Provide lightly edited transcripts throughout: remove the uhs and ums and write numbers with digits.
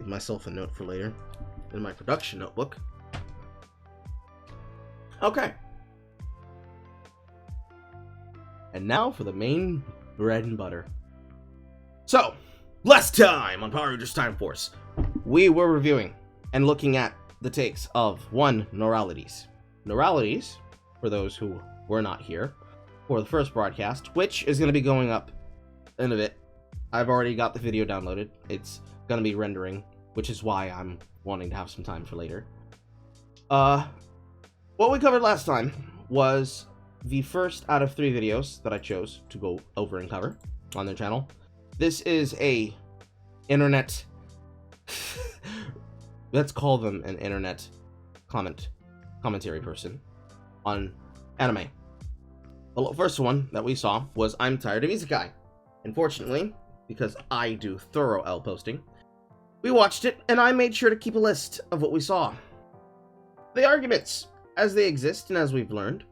Give myself a note for later in my production notebook. Okay. And now for the main bread and butter. So, last time on Power Rangers Time Force, we were reviewing and looking at the takes of Noralities. Noralities, for those who were not here for the first broadcast, which is going to be going up in a bit. I've already got the video downloaded. It's going to be rendering, which is why I'm wanting to have some time for later. What we covered last time was the first out of 3 videos that I chose to go over and cover on their channel. This is a internet... let's call them an internet commentary person on anime. The first one that we saw was I'm Tired of Isekai. Unfortunately, because I do thorough L posting, we watched it and I made sure to keep a list of what we saw. The arguments, as they exist and as we've learned,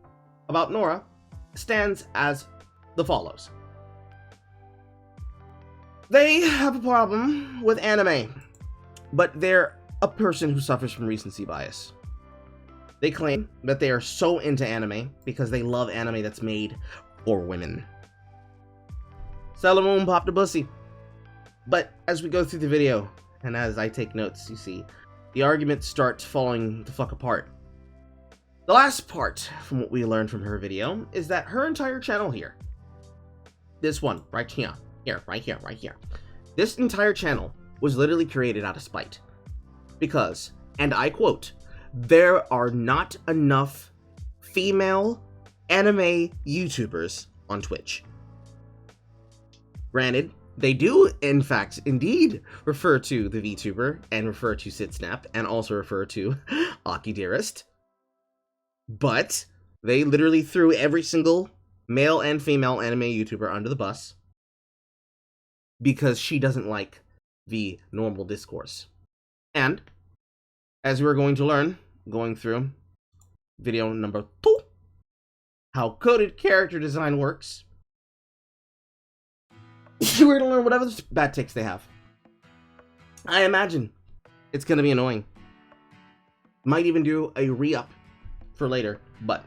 about Nora stands as the follows. They have a problem with anime, but they're a person who suffers from recency bias. They claim that they are so into anime because they love anime that's made for women. Sailor Moon popped a pussy. But as we go through the video, and as I take notes, you see, the arguments start falling the fuck apart. The last part from what we learned from her video is that her entire channel here, this one, right here, right here, this entire channel was literally created out of spite. Because, and I quote, there are not enough female anime YouTubers on Twitch. Granted, they do, in fact, indeed, refer to the VTuber, and refer to SidSnap, and also refer to Aki Dearest. But they literally threw every single male and female anime YouTuber under the bus because she doesn't like the normal discourse. And, as we're going to learn, going through video number 2, how coded character design works, we're going to learn whatever bad takes they have. I imagine it's going to be annoying. Might even do a re-up for later, but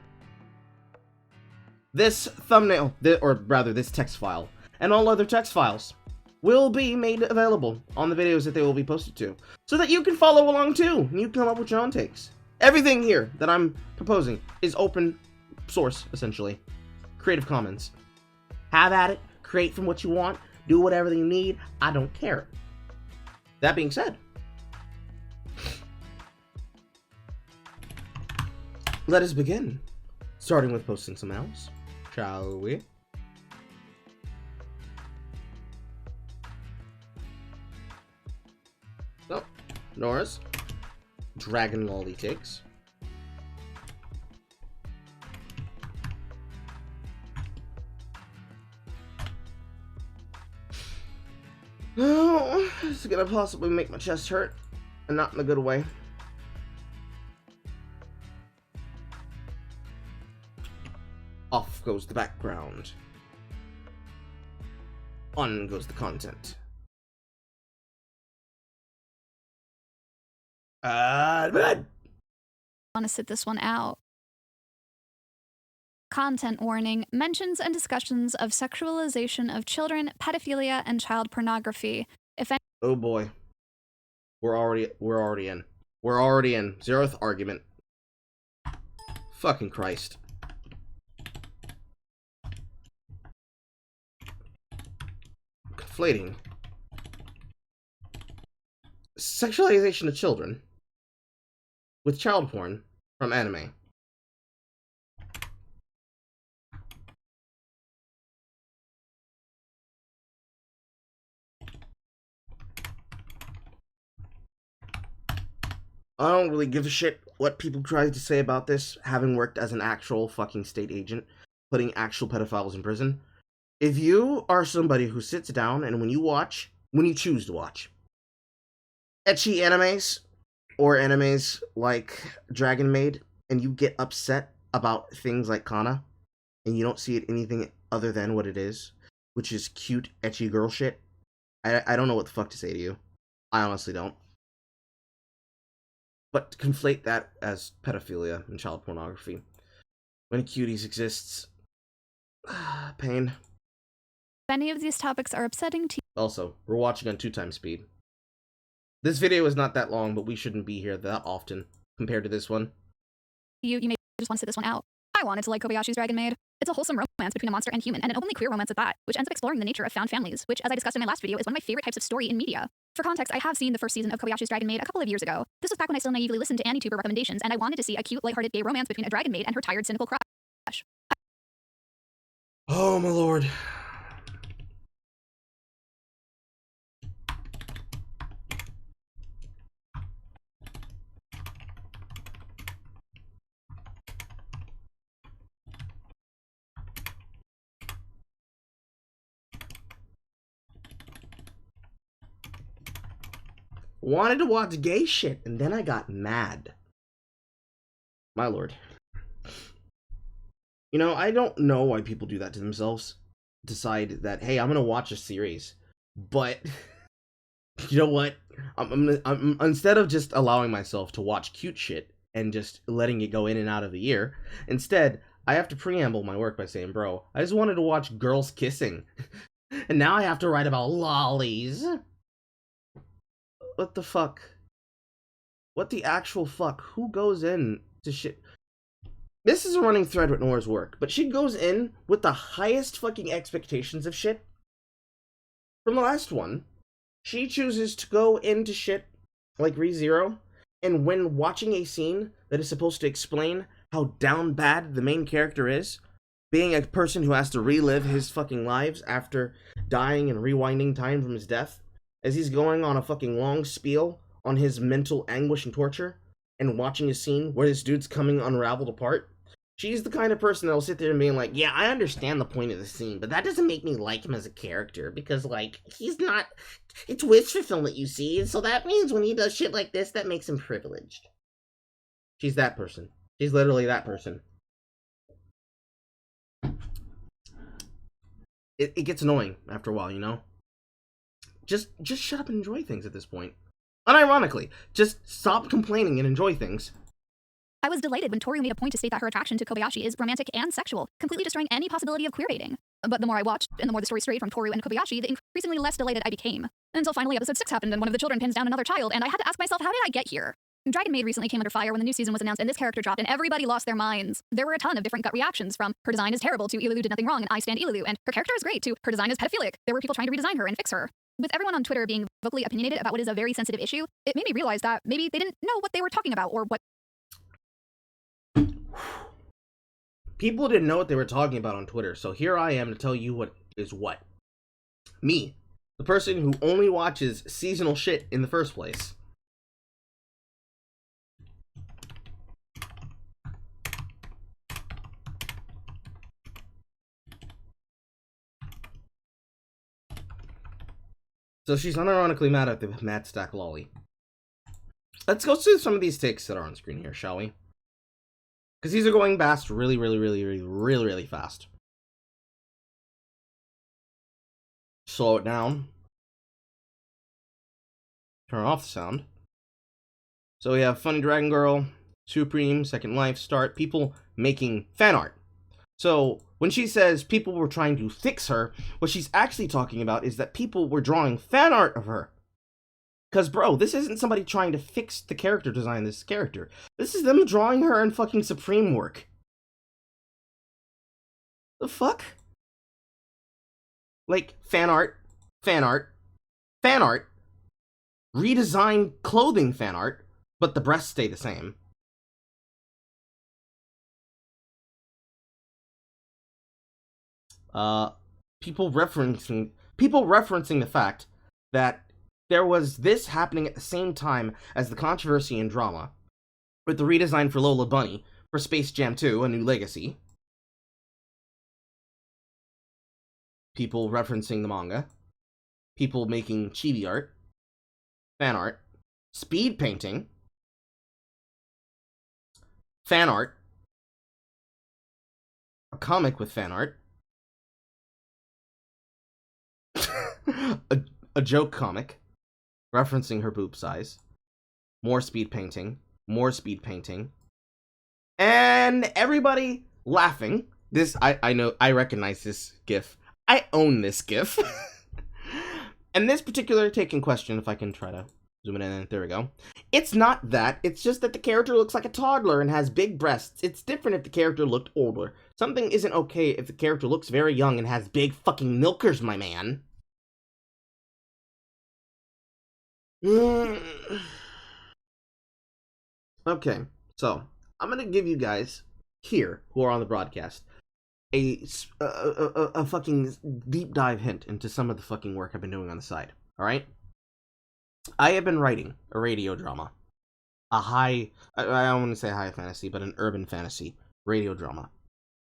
this thumbnail, or rather this text file, and all other text files will be made available on the videos that they will be posted to, so that you can follow along too, and you can come up with your own takes. Everything here that I'm proposing is open source, essentially. Creative Commons. Have at it, create from what you want, do whatever you need, I don't care. That being said, let us begin, starting with posting some L's, shall we? So, Nora's Dragon Lolly takes. Oh, this is gonna possibly make my chest hurt, and not in a good way. Off goes the background. On goes the content. Want to sit this one out. Content warning: mentions and discussions of sexualization of children, pedophilia, and child pornography. If any— oh boy, we're already in. We're already in. 0th argument. Fucking Christ. Conflating sexualization of children with child porn from anime. I don't really give a shit what people try to say about this, having worked as an actual fucking state agent, putting actual pedophiles in prison. If you are somebody who sits down and when you choose to watch ecchi animes, or animes like Dragon Maid, and you get upset about things like Kana, and you don't see it anything other than what it is, which is cute, ecchi girl shit, I don't know what the fuck to say to you. I honestly don't. but to conflate that as pedophilia and child pornography. When cuties exists, pain. If any of these topics are upsetting to Also, we're watching on 2x speed. This video is not that long, but we shouldn't be here that often compared to this one. you, you may just want to sit this one out. I wanted to like Kobayashi's Dragon Maid. It's a wholesome romance between a monster and human, and an openly queer romance at that, which ends up exploring the nature of found families, which, as I discussed in my last video, is one of my favorite types of story in media. For context, I have seen the first season of Kobayashi's Dragon Maid a couple of years ago. This was back when I still naively listened to AniTuber recommendations, and I wanted to see a cute, lighthearted gay romance between a dragon maid and her tired, cynical crush. Oh my lord. Wanted to watch gay shit, and then I got mad. My lord. You know, I don't know why people do that to themselves. Decide that, hey, I'm gonna watch a series, but you know what? I'm instead of just allowing myself to watch cute shit and just letting it go in and out of the year, instead I have to preamble my work by saying, bro, I just wanted to watch girls kissing, and now I have to write about lollies. What the fuck? What the actual fuck? Who goes in to shit? This is a running thread with Nora's work, but she goes in with the highest fucking expectations of shit. From the last one, she chooses to go into shit like ReZero, and when watching a scene that is supposed to explain how down bad the main character is, being a person who has to relive his fucking lives after dying and rewinding time from his death, as he's going on a fucking long spiel on his mental anguish and torture, and watching a scene where this dude's coming unraveled apart, she's the kind of person that'll sit there and be like, yeah, I understand the point of the scene, but that doesn't make me like him as a character, because, like, he's not, it's wish fulfillment, you see, and so that means when he does shit like this, that makes him privileged. She's that person. She's literally that person. It gets annoying after a while, you know? Just shut up and enjoy things at this point. Unironically, just stop complaining and enjoy things. I was delighted when Toru made a point to state that her attraction to Kobayashi is romantic and sexual, completely destroying any possibility of queer baiting. But the more I watched, and the more the story strayed from Toru and Kobayashi, the increasingly less delighted I became. Until finally episode 6 happened and one of the children pins down another child, and I had to ask myself, how did I get here? Dragon Maid recently came under fire when the new season was announced and this character dropped, and everybody lost their minds. There were a ton of different gut reactions, from her design is terrible to Ilulu did nothing wrong and I stand Ilulu, and her character is great to her design is pedophilic. There were people trying to redesign her and fix her. With everyone on Twitter being vocally opinionated about what is a very sensitive issue, it made me realize that maybe they didn't know what they were talking about or what. People didn't know what they were talking about on Twitter, so here I am to tell you what is what. Me, the person who only watches seasonal shit in the first place. So she's unironically mad at the Mad Stack Lolly. Let's go through some of these takes that are on screen here, shall we? Because these are going past really fast. Slow it down. Turn off the sound. So we have Funny Dragon Girl, Supreme, Second Life, Start, people making fan art. So when she says people were trying to fix her, what she's actually talking about is that people were drawing fan art of her. Because, bro, this isn't somebody trying to fix the character design of this character. This is them drawing her in fucking Supreme work. The fuck? Like, fan art, fan art, fan art, redesigned clothing fan art, but the breasts stay the same. People referencing the fact that there was this happening at the same time as the controversy and drama with the redesign for Lola Bunny for Space Jam 2: A New Legacy. People referencing the manga. People making chibi art. Fan art. Speed painting. Fan art. A comic with fan art. a joke comic referencing her boob size. More speed painting. more speed painting, and everybody laughing. This, I know, I recognize this GIF. I own this GIF. And this particular take in question, if I can try to zoom it in, there we go. It's not that, it's just that the character looks like a toddler and has big breasts. It's different if the character looked older. Something isn't okay if the character looks very young and has big fucking milkers, my man. Okay, so I'm gonna give you guys here who are on the broadcast a fucking deep dive hint into some of the fucking work I've been doing on the side. All right, I have been writing a radio drama, I don't want to say high fantasy, but an urban fantasy radio drama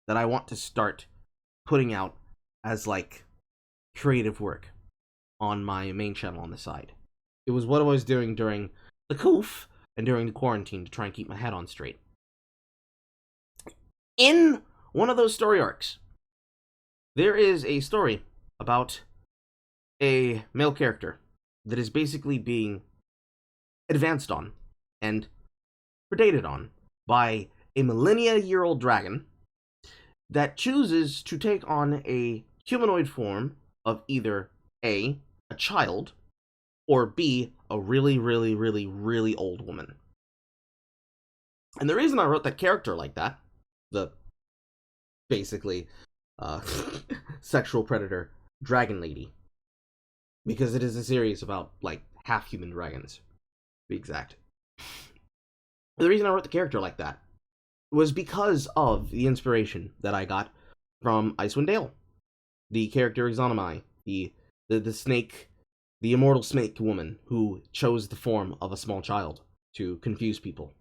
that I want to start putting out as like creative work on my main channel on the side. It was what I was doing during the coof and during the quarantine to try and keep my head on straight. In one of those story arcs, there is a story about a male character that is basically being advanced on and predated on by a millennia-year-old dragon that chooses to take on a humanoid form of either A, a child, or B, a really, really, really, really old woman. And the reason I wrote that character like that, the basically sexual predator dragon lady, because it is a series about like half-human dragons, to be exact. The reason I wrote the character like that was because of the inspiration that I got from Icewind Dale. The character Exonomai, the snake, the immortal snake woman who chose the form of a small child to confuse people.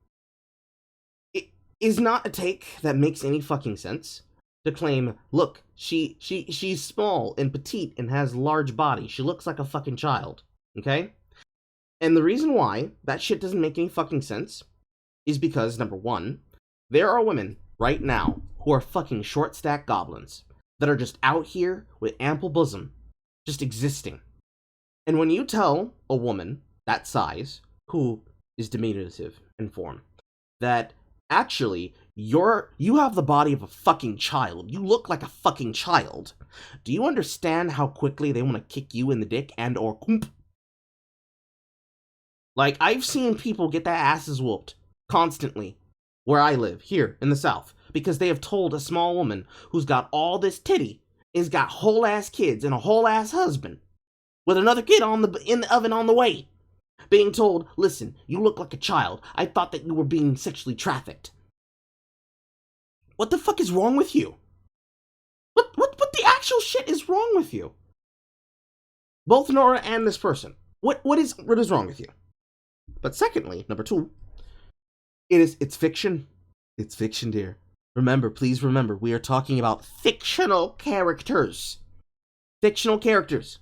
It is not a take that makes any fucking sense to claim, look, she's small and petite and has large body. She looks like a fucking child, okay? And the reason why that shit doesn't make any fucking sense is because, number one, there are women right now who are fucking short stack goblins that are just out here with ample bosom, just existing. And when you tell a woman that size, who is diminutive in form, that actually you have the body of a fucking child, you look like a fucking child, do you understand how quickly they want to kick you in the dick and or kump? Like, I've seen people get their asses whooped constantly where I live, here in the South, because they have told a small woman who's got all this titty, has got whole ass kids and a whole ass husband, with another kid in the oven on the way, being told, listen, you look like a child. I thought that you were being sexually trafficked. What the fuck is wrong with you? What the actual shit is wrong with you? Both Nora and this person. What is wrong with you? But secondly, number two, it's fiction. It's fiction, dear. Remember, please remember, we are talking about fictional characters. Fictional characters.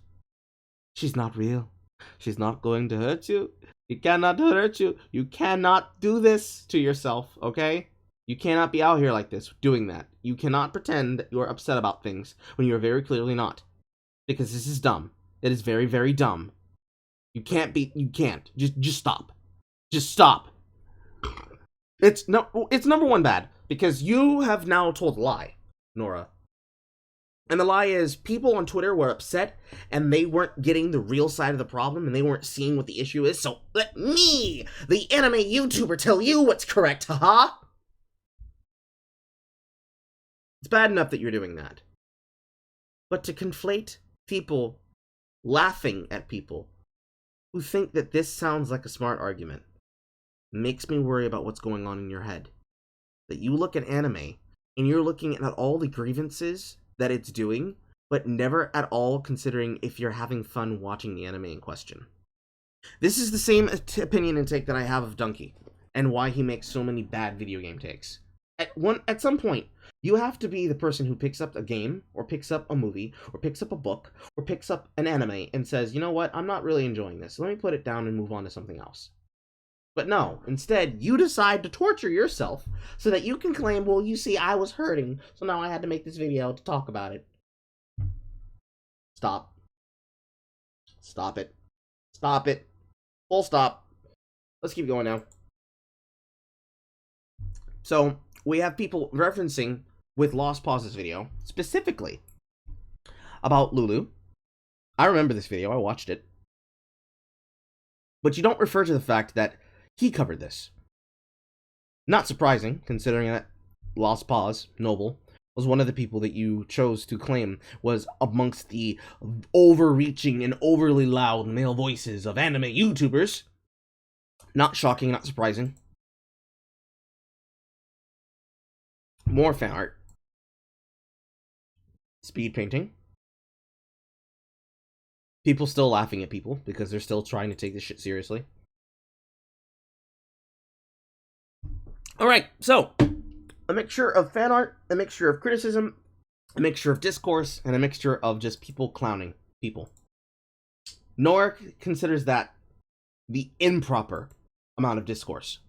She's not real. She's not going to hurt you. She cannot hurt you. You cannot do this to yourself, okay? You cannot be out here like this, doing that. You cannot pretend that you're upset about things when you're very clearly not. Because this is dumb. It is very, very dumb. You can't. Just stop. Just stop. It's number one bad, because you have now told a lie, Nora. And the lie is, people on Twitter were upset, and they weren't getting the real side of the problem, and they weren't seeing what the issue is, so let me, the anime YouTuber, tell you what's correct, haha! It's bad enough that you're doing that. But to conflate people laughing at people who think that this sounds like a smart argument makes me worry about what's going on in your head. That you look at anime, and you're looking at all the grievances that it's doing, but never at all considering if you're having fun watching the anime in question. This is the same opinion and take that I have of Donkey, and why he makes so many bad video game takes. At some point, you have to be the person who picks up a game, or picks up a movie, or picks up a book, or picks up an anime, and says, you know what, I'm not really enjoying this, let me put it down and move on to something else. But no, instead, you decide to torture yourself so that you can claim, well, you see, I was hurting, so now I had to make this video to talk about it. Stop. Stop it. Stop it. Full stop. Let's keep going now. So we have people referencing with Lost Pauses video specifically about Lulu. I remember this video, I watched it. But you don't refer to the fact that he covered this. Not surprising, considering that Lost Pause, Noble, was one of the people that you chose to claim was amongst the overreaching and overly loud male voices of anime YouTubers. Not shocking, not surprising. More fan art. Speed painting. People still laughing at people because they're still trying to take this shit seriously. Alright, so a mixture of fan art, a mixture of criticism, a mixture of discourse, and a mixture of just people clowning people. Nora considers that the improper amount of discourse.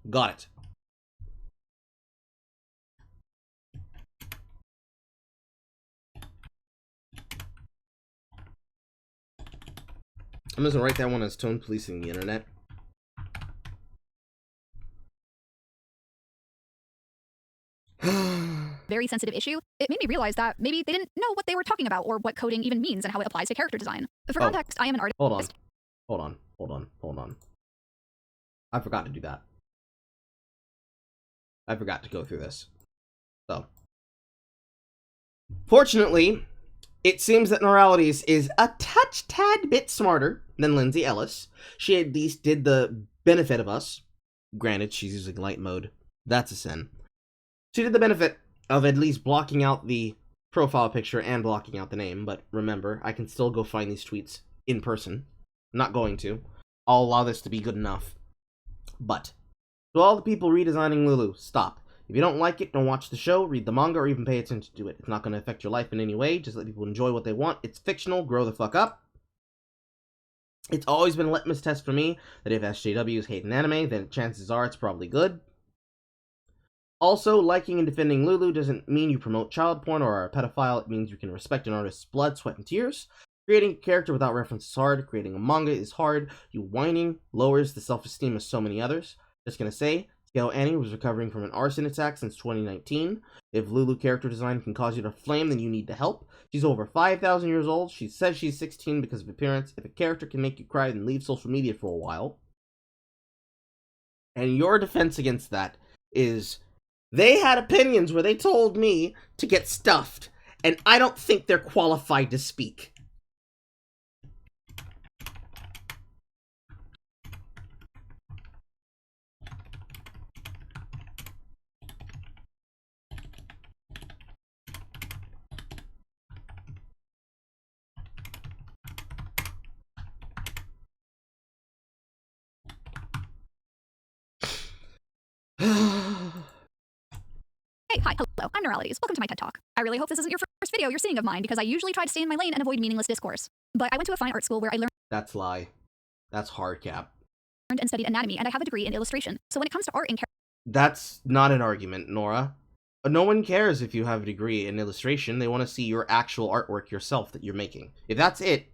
Got it. I'm just gonna write that one as tone policing the internet. Very sensitive issue, it made me realize that maybe they didn't know what they were talking about or what coding even means and how it applies to character design. For context, I am an artist. Hold on. I forgot to do that. I forgot to go through this. So, fortunately, it seems that Noralities is a tad bit smarter than Lindsay Ellis. She at least did the benefit of us. Granted, she's using light mode. That's a sin. She did the benefit of at least blocking out the profile picture and blocking out the name, but remember, I can still go find these tweets in person. I'm not going to. I'll allow this to be good enough. But, to all the people redesigning Lulu, stop. If you don't like it, don't watch the show, read the manga, or even pay attention to it. It's not going to affect your life in any way. Just let people enjoy what they want. It's fictional. Grow the fuck up. It's always been a litmus test for me that if SJWs hate an anime, then chances are it's probably good. Also, liking and defending Lulu doesn't mean you promote child porn or are a pedophile. It means you can respect an artist's blood, sweat, and tears. Creating a character without reference is hard. Creating a manga is hard. You whining lowers the self-esteem of so many others. Just gonna say, Scale Annie was recovering from an arson attack since 2019. If Lulu character design can cause you to flame, then you need to help. She's over 5,000 years old. She says she's 16 because of appearance. If a character can make you cry, then leave social media for a while. And your defense against that is, they had opinions where they told me to get stuffed, and I don't think they're qualified to speak. Hey, hi, hello, I'm Noralities. Welcome to my TED Talk. I really hope this isn't your first video you're seeing of mine because I usually try to stay in my lane and avoid meaningless discourse. But I went to a fine art school where I learned That's lie. That's hard cap. and studied anatomy, and I have a degree in illustration. So when it comes to art and That's not an argument, Nora. No one cares if you have a degree in illustration. They want to see your actual artwork yourself that you're making. If that's it,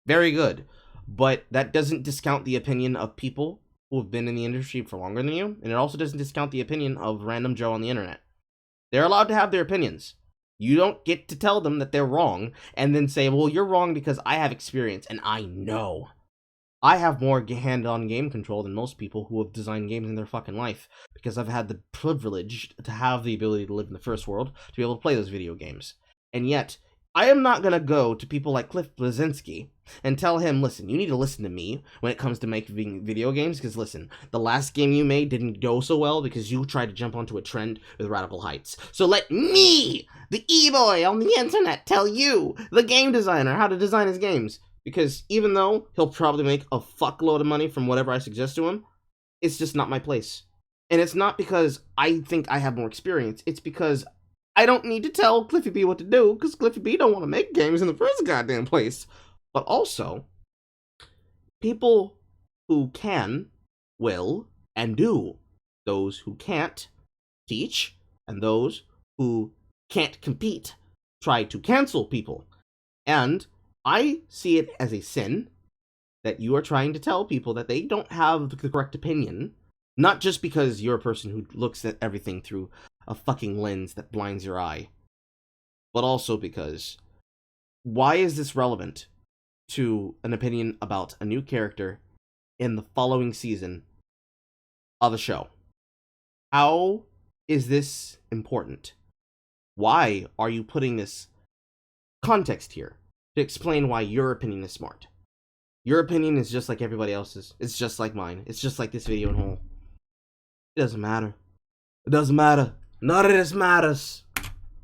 very good. But that doesn't discount the opinion of people who have been in the industry for longer than you, and it also doesn't discount the opinion of random Joe on the internet. They're allowed to have their opinions. You don't get to tell them that they're wrong, and then say, well, you're wrong because I have experience, and I know. I have more hand-on game control than most people who have designed games in their fucking life, because I've had the privilege to have the ability to live in the first world, to be able to play those video games. And yet, I am not gonna go to people like Cliff Bleszinski and tell him, listen, you need to listen to me when it comes to making video games, because listen, the last game you made didn't go so well because you tried to jump onto a trend with Radical Heights. So let me, the e-boy on the internet, tell you, the game designer, how to design his games. Because even though he'll probably make a fuckload of money from whatever I suggest to him, it's just not my place. And it's not because I think I have more experience, it's because I don't need to tell Cliffy B what to do, because Cliffy B don't want to make games in the first goddamn place. But also, people who can, will, and do. Those who can't, teach. And those who can't compete, try to cancel people. And I see it as a sin that you are trying to tell people that they don't have the correct opinion Not just because you're a person who looks at everything through a fucking lens that blinds your eye, but also because why is this relevant to an opinion about a new character in the following season of a show? How is this important? Why are you putting this context here to explain why your opinion is smart? Your opinion is just like everybody else's. It's just like mine. It's just like this video in whole. It doesn't matter. It doesn't matter. None of this matters.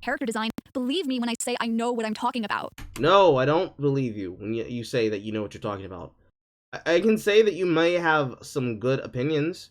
Character design. Believe me when I say I know what I'm talking about. No, I don't believe you when you say that you know what you're talking about. I can say that you may have some good opinions,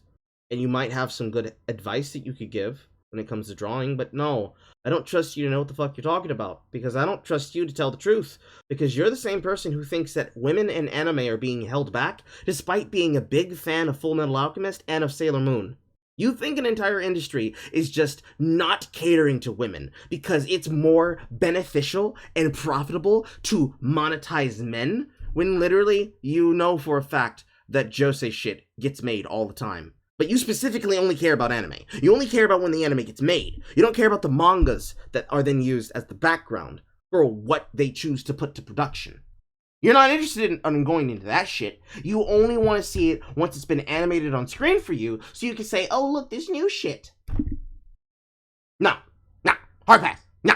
and you might have some good advice that you could give when it comes to drawing, but no, I don't trust you to know what the fuck you're talking about, because I don't trust you to tell the truth, because you're the same person who thinks that women in anime are being held back, despite being a big fan of Full Metal Alchemist and of Sailor Moon. You think an entire industry is just not catering to women because it's more beneficial and profitable to monetize men, when literally you know for a fact that josei shit gets made all the time. But you specifically only care about anime. You only care about when the anime gets made. You don't care about the mangas that are then used as the background for what they choose to put to production. You're not interested in going into that shit. You only want to see it once it's been animated on screen for you, so you can say, oh, look, this new shit. No. Hard pass. No.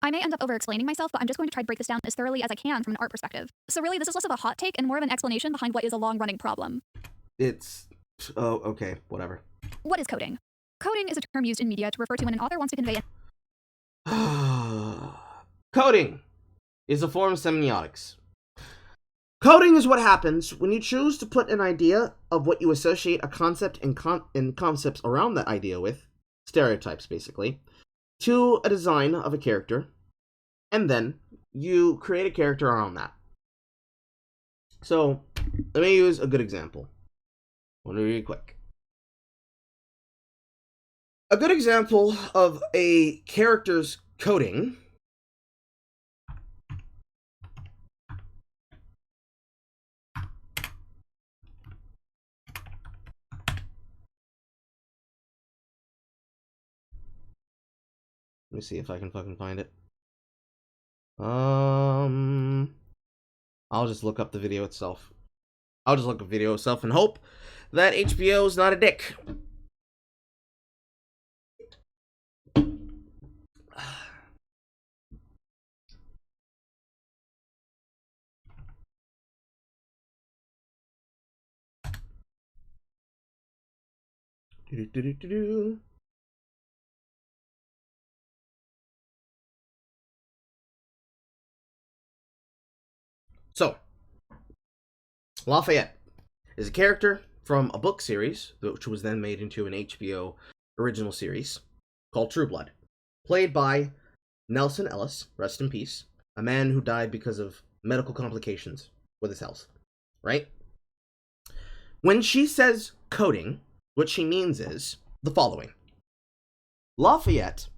I may end up over-explaining myself, but I'm just going to try to break this down as thoroughly as I can from an art perspective. So really, this is less of a hot take and more of an explanation behind what is a long-running problem. Oh, okay, whatever. What is coding? Coding is a term used in media to refer to when an author wants to convey Coding is a form of semiotics. Coding is what happens when you choose to put an idea of what you associate a concept and concepts around that idea with, stereotypes basically, to a design of a character, and then you create a character around that. So, let me use a good example. One really quick. A good example of a character's coding Let me see if I can fucking find it. I'll just look up the video itself. I'll just look up the video itself and hope that HBO is not a dick. So, Lafayette is a character from a book series, which was then made into an HBO original series, called True Blood, played by Nelson Ellis, rest in peace, a man who died because of medical complications with his health, right? When she says coding, what she means is the following. Lafayette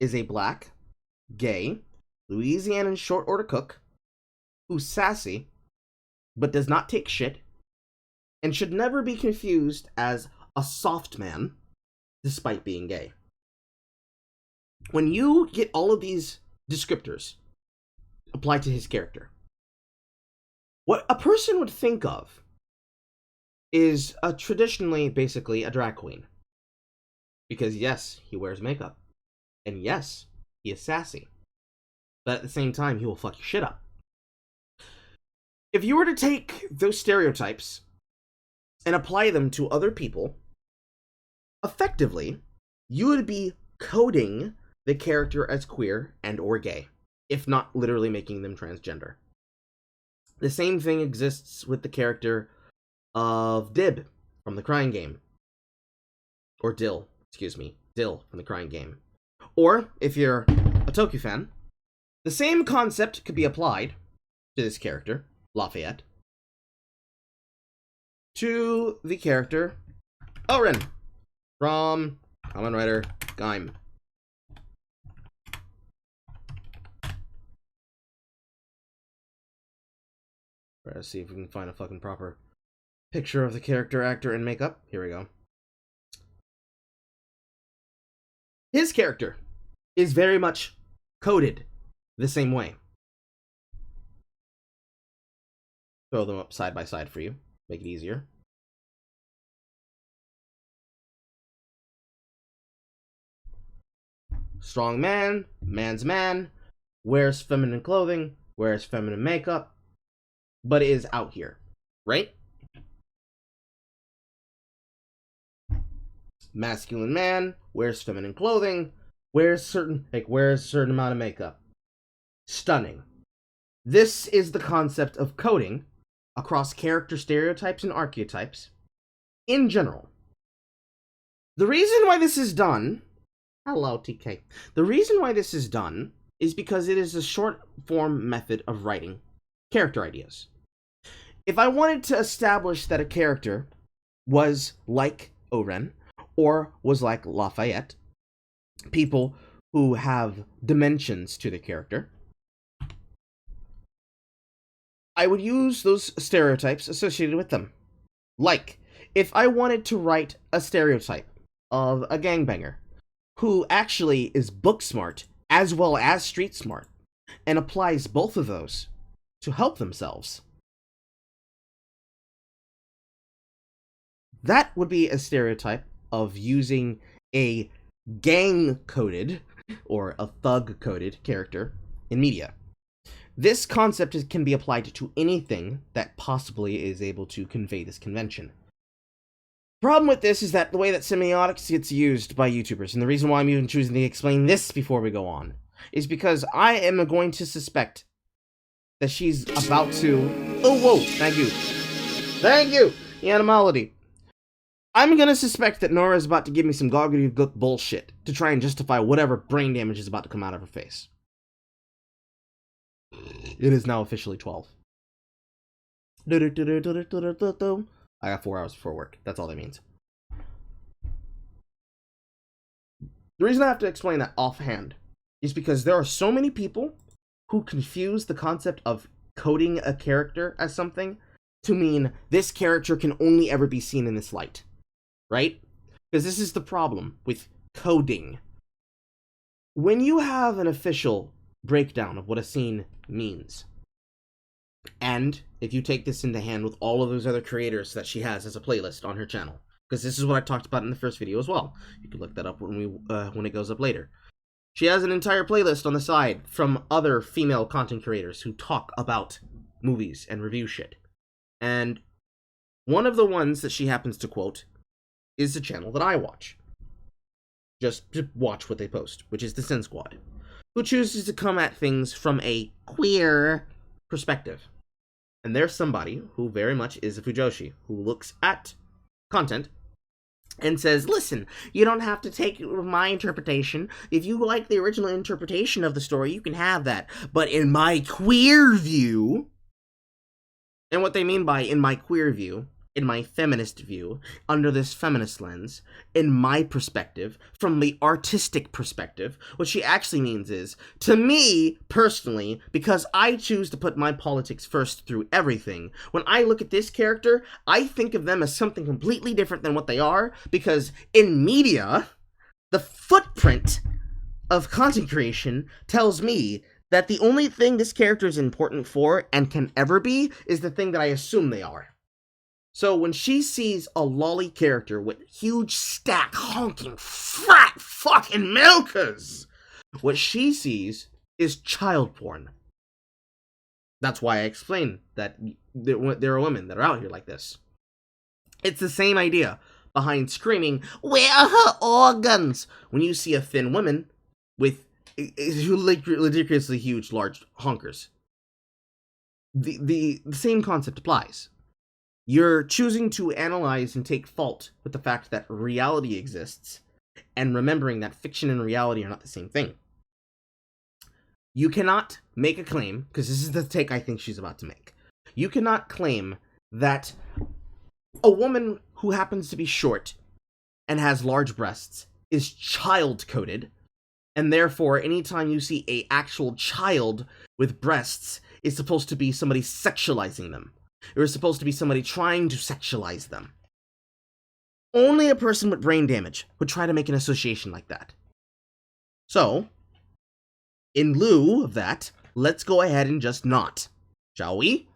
is a black, gay, Louisianan short order cook who's sassy, but does not take shit, and should never be confused as a soft man, despite being gay. When you get all of these descriptors applied to his character, what a person would think of is traditionally, basically, a drag queen. Because yes, he wears makeup. And yes, he is sassy. But at the same time, he will fuck your shit up. If you were to take those stereotypes and apply them to other people, effectively, you would be coding the character as queer and or gay, if not literally making them transgender. The same thing exists with the character of Dib from the Crying Game. Or Dill, excuse me, Dill from the Crying Game. Or, if you're a Toku fan, the same concept could be applied to this character, Lafayette, to the character Oren from Kamen Rider Gaim. Let's see if we can find a fucking proper picture of the character, actor, and makeup. Here we go. His character is very much coded the same way. Throw them up side by side for you. Make it easier. Strong man, man's man, wears feminine clothing, wears feminine makeup, but is out here, right? Masculine man, wears feminine clothing, wears a certain amount of makeup. Stunning. This is the concept of coding across character stereotypes and archetypes in general. The reason why this is done, hello TK, the reason why this is done is because it is a short form method of writing character ideas. If I wanted to establish that a character was like Oren or was like Lafayette, people who have dimensions to the character, I would use those stereotypes associated with them. Like, if I wanted to write a stereotype of a gangbanger who actually is book smart as well as street smart and applies both of those to help themselves, that would be a stereotype of using a gang-coded or a thug-coded character in media. This concept can be applied to anything that possibly is able to convey this convention. Problem with this is that the way that semiotics gets used by YouTubers, and the reason why I'm even choosing to explain this before we go on, is because I am going to suspect that she's about to... Oh, whoa, thank you. Thank you, the animality. I'm gonna suspect that Nora is about to give me some gobbledygook bullshit to try and justify whatever brain damage is about to come out of her face. It is now officially 12. I got 4 hours before work. That's all that means. The reason I have to explain that offhand is because there are so many people who confuse the concept of coding a character as something to mean this character can only ever be seen in this light. Right? Because this is the problem with coding. When you have an official breakdown of what a scene means, and if you take this into hand with all of those other creators that she has as a playlist on her channel, because this is what I talked about in the first video as well. You can look that up when it goes up later. She has an entire playlist on the side from other female content creators who talk about movies and review shit. And one of the ones that she happens to quote is the channel that I watch. Just to watch what they post, which is the Sin Squad, who chooses to come at things from a queer perspective. And there's somebody who very much is a Fujoshi, who looks at content and says, listen, you don't have to take my interpretation. If you like the original interpretation of the story, you can have that. But in my queer view, and what they mean by in my queer view, in my feminist view, under this feminist lens, in my perspective, from the artistic perspective, what she actually means is, to me, personally, because I choose to put my politics first through everything, when I look at this character, I think of them as something completely different than what they are, because in media, the footprint of content creation tells me that the only thing this character is important for, and can ever be, is the thing that I assume they are. So when she sees a lolly character with huge stack honking fat fucking milkers, what she sees is child porn. That's why I explained that there are women that are out here like this. It's the same idea behind screaming, "Where are her organs?" when you see a thin woman with ridiculously huge, large honkers. The same concept applies. You're choosing to analyze and take fault with the fact that reality exists, and remembering that fiction and reality are not the same thing. You cannot make a claim, because this is the take I think she's about to make. You cannot claim that a woman who happens to be short and has large breasts is child-coded, and therefore anytime you see an actual child with breasts is supposed to be somebody sexualizing them. It was supposed to be somebody trying to sexualize them. Only a person with brain damage would try to make an association like that. So, in lieu of that, let's go ahead and just not, shall we?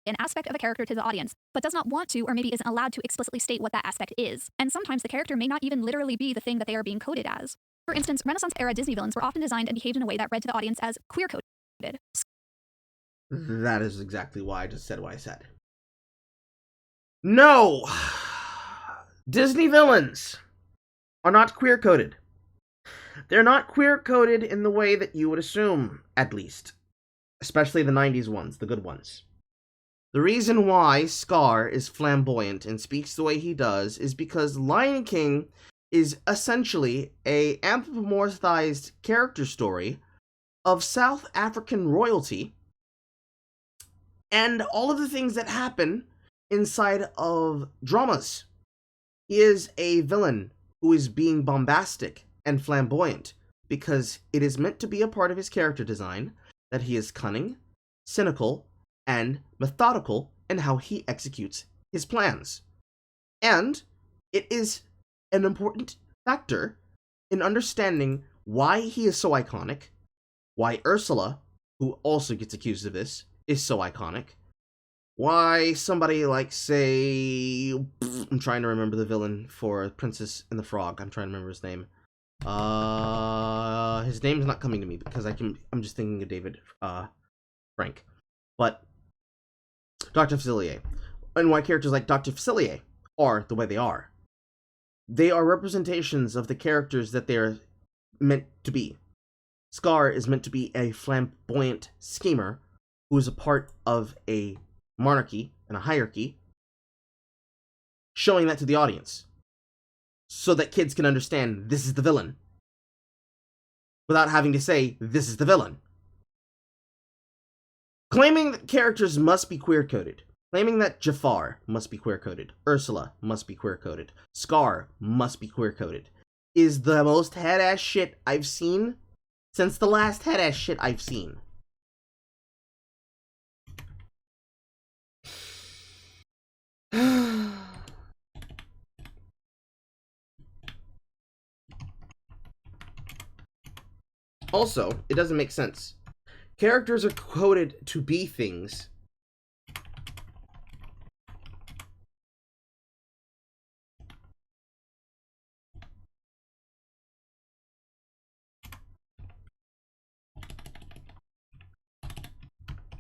An aspect of a character to the audience, but does not want to or maybe isn't allowed to explicitly state what that aspect is. And sometimes the character may not even literally be the thing that they are being coded as. For instance, Renaissance-era Disney villains were often designed and behaved in a way that read to the audience as queer-coded. That is exactly why I just said what I said. No! Disney villains are not queer-coded. They're not queer-coded in the way that you would assume, at least. Especially the 90s ones, the good ones. The reason why Scar is flamboyant and speaks the way he does is because Lion King is essentially a anthropomorphized character story of South African royalty and all of the things that happen inside of dramas. He is a villain who is being bombastic and flamboyant because it is meant to be a part of his character design that he is cunning, cynical, and methodical in how he executes his plans. And it is an important factor in understanding why he is so iconic, why Ursula, who also gets accused of this, is so iconic, why somebody like, say, I'm trying to remember the villain for Princess and the Frog. I'm trying to remember his name. His name's not coming to me because I'm just thinking of David Frank. But Dr. Facilier. And why characters like Dr. Facilier are the way they are. They are representations of the characters that they're meant to be. Scar is meant to be a flamboyant schemer who is a part of a monarchy and a hierarchy, showing that to the audience so that kids can understand this is the villain without having to say this is the villain. Claiming that characters must be queer-coded, claiming that Jafar must be queer-coded, Ursula must be queer-coded, Scar must be queer-coded, is the most head-ass shit I've seen since the last head-ass shit I've seen. Also, it doesn't make sense. Characters are coded to be things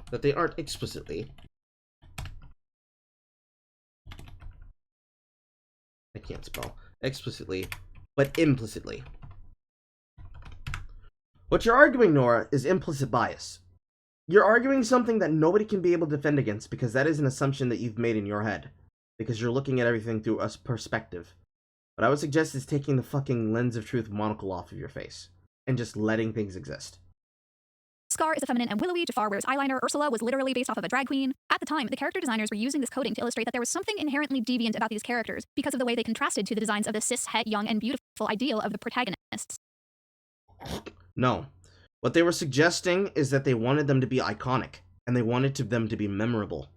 that they aren't explicitly. I can't spell explicitly, but implicitly. What you're arguing, Nora, is implicit bias. You're arguing something that nobody can be able to defend against because that is an assumption that you've made in your head. Because you're looking at everything through a perspective. What I would suggest is taking the fucking lens of truth monocle off of your face and just letting things exist. Scar is a feminine and willowy, Jafar wears eyeliner, Ursula was literally based off of a drag queen. At the time, the character designers were using this coding to illustrate that there was something inherently deviant about these characters because of the way they contrasted to the designs of the cis-het, young, and beautiful ideal of the protagonists. No. What they were suggesting is that they wanted them to be iconic, and they wanted them to be memorable.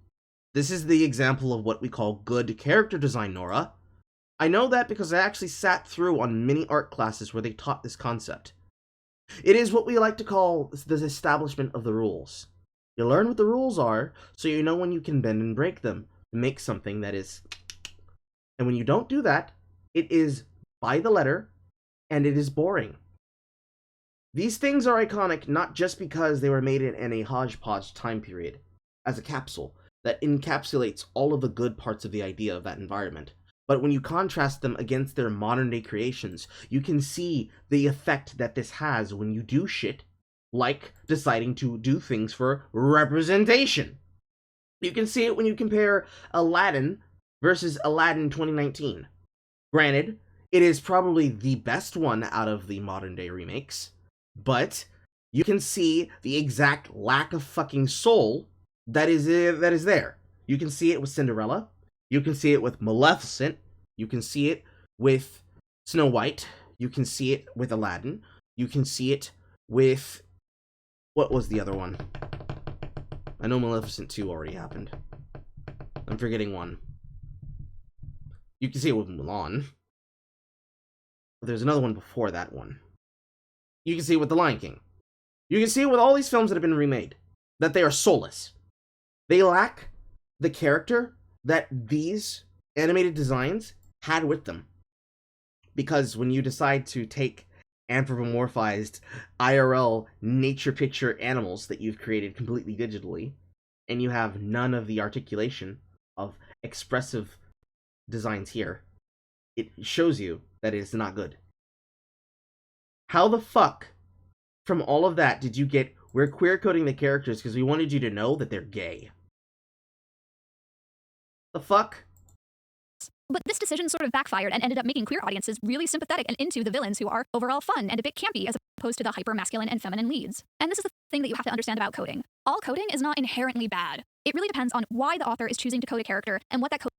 This is the example of what we call good character design, Nora. I know that because I actually sat through on many art classes where they taught this concept. It is what we like to call the establishment of the rules. You learn what the rules are, so you know when you can bend and break them to make something that is... And when you don't do that, it is by the letter, and it is boring. These things are iconic not just because they were made in a hodgepodge time period, as a capsule that encapsulates all of the good parts of the idea of that environment, but when you contrast them against their modern-day creations, you can see the effect that this has when you do shit, like deciding to do things for representation. You can see it when you compare Aladdin versus Aladdin 2019. Granted, it is probably the best one out of the modern-day remakes, but you can see the exact lack of fucking soul that is there. You can see it with Cinderella. You can see it with Maleficent. You can see it with Snow White. You can see it with Aladdin. You can see it with... What was the other one? I know Maleficent 2 already happened. I'm forgetting one. You can see it with Mulan. But there's another one before that one. You can see it with The Lion King. You can see it with all these films that have been remade. That they are soulless. They lack the character that these animated designs had with them. Because when you decide to take anthropomorphized IRL nature picture animals that you've created completely digitally, and you have none of the articulation of expressive designs here, it shows you that it is not good. How the fuck, from all of that, did you get, we're queer coding the characters because we wanted you to know that they're gay? The fuck? But this decision sort of backfired and ended up making queer audiences really sympathetic and into the villains who are overall fun and a bit campy as opposed to the hyper-masculine and feminine leads. And this is the thing that you have to understand about coding. All coding is not inherently bad. It really depends on why the author is choosing to code a character and what that code.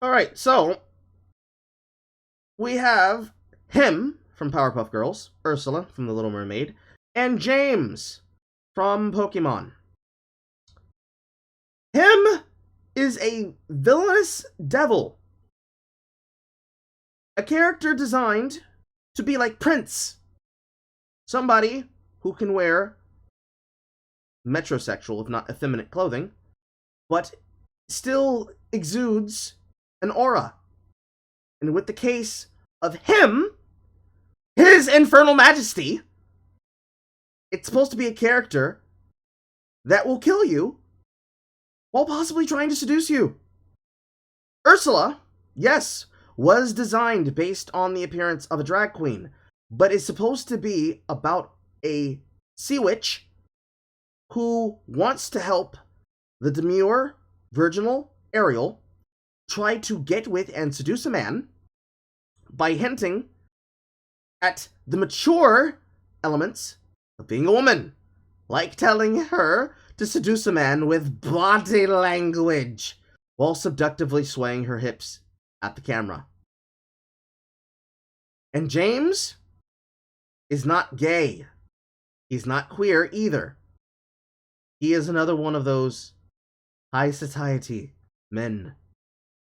Alright, so we have him from Powerpuff Girls, Ursula from The Little Mermaid, and James from Pokemon. Him is a villainous devil. A character designed to be like Prince. Somebody who can wear metrosexual, if not effeminate clothing, but still exudes an aura. And with the case of him, His Infernal Majesty, it's supposed to be a character that will kill you while possibly trying to seduce you. Ursula, yes, was designed based on the appearance of a drag queen, but is supposed to be about a sea witch who wants to help the demure, virginal Ariel try to get with and seduce a man by hinting at the mature elements of being a woman, like telling her to seduce a man with body language while seductively swaying her hips at the camera. And James is not gay. He's not queer either. He is another one of those high society men.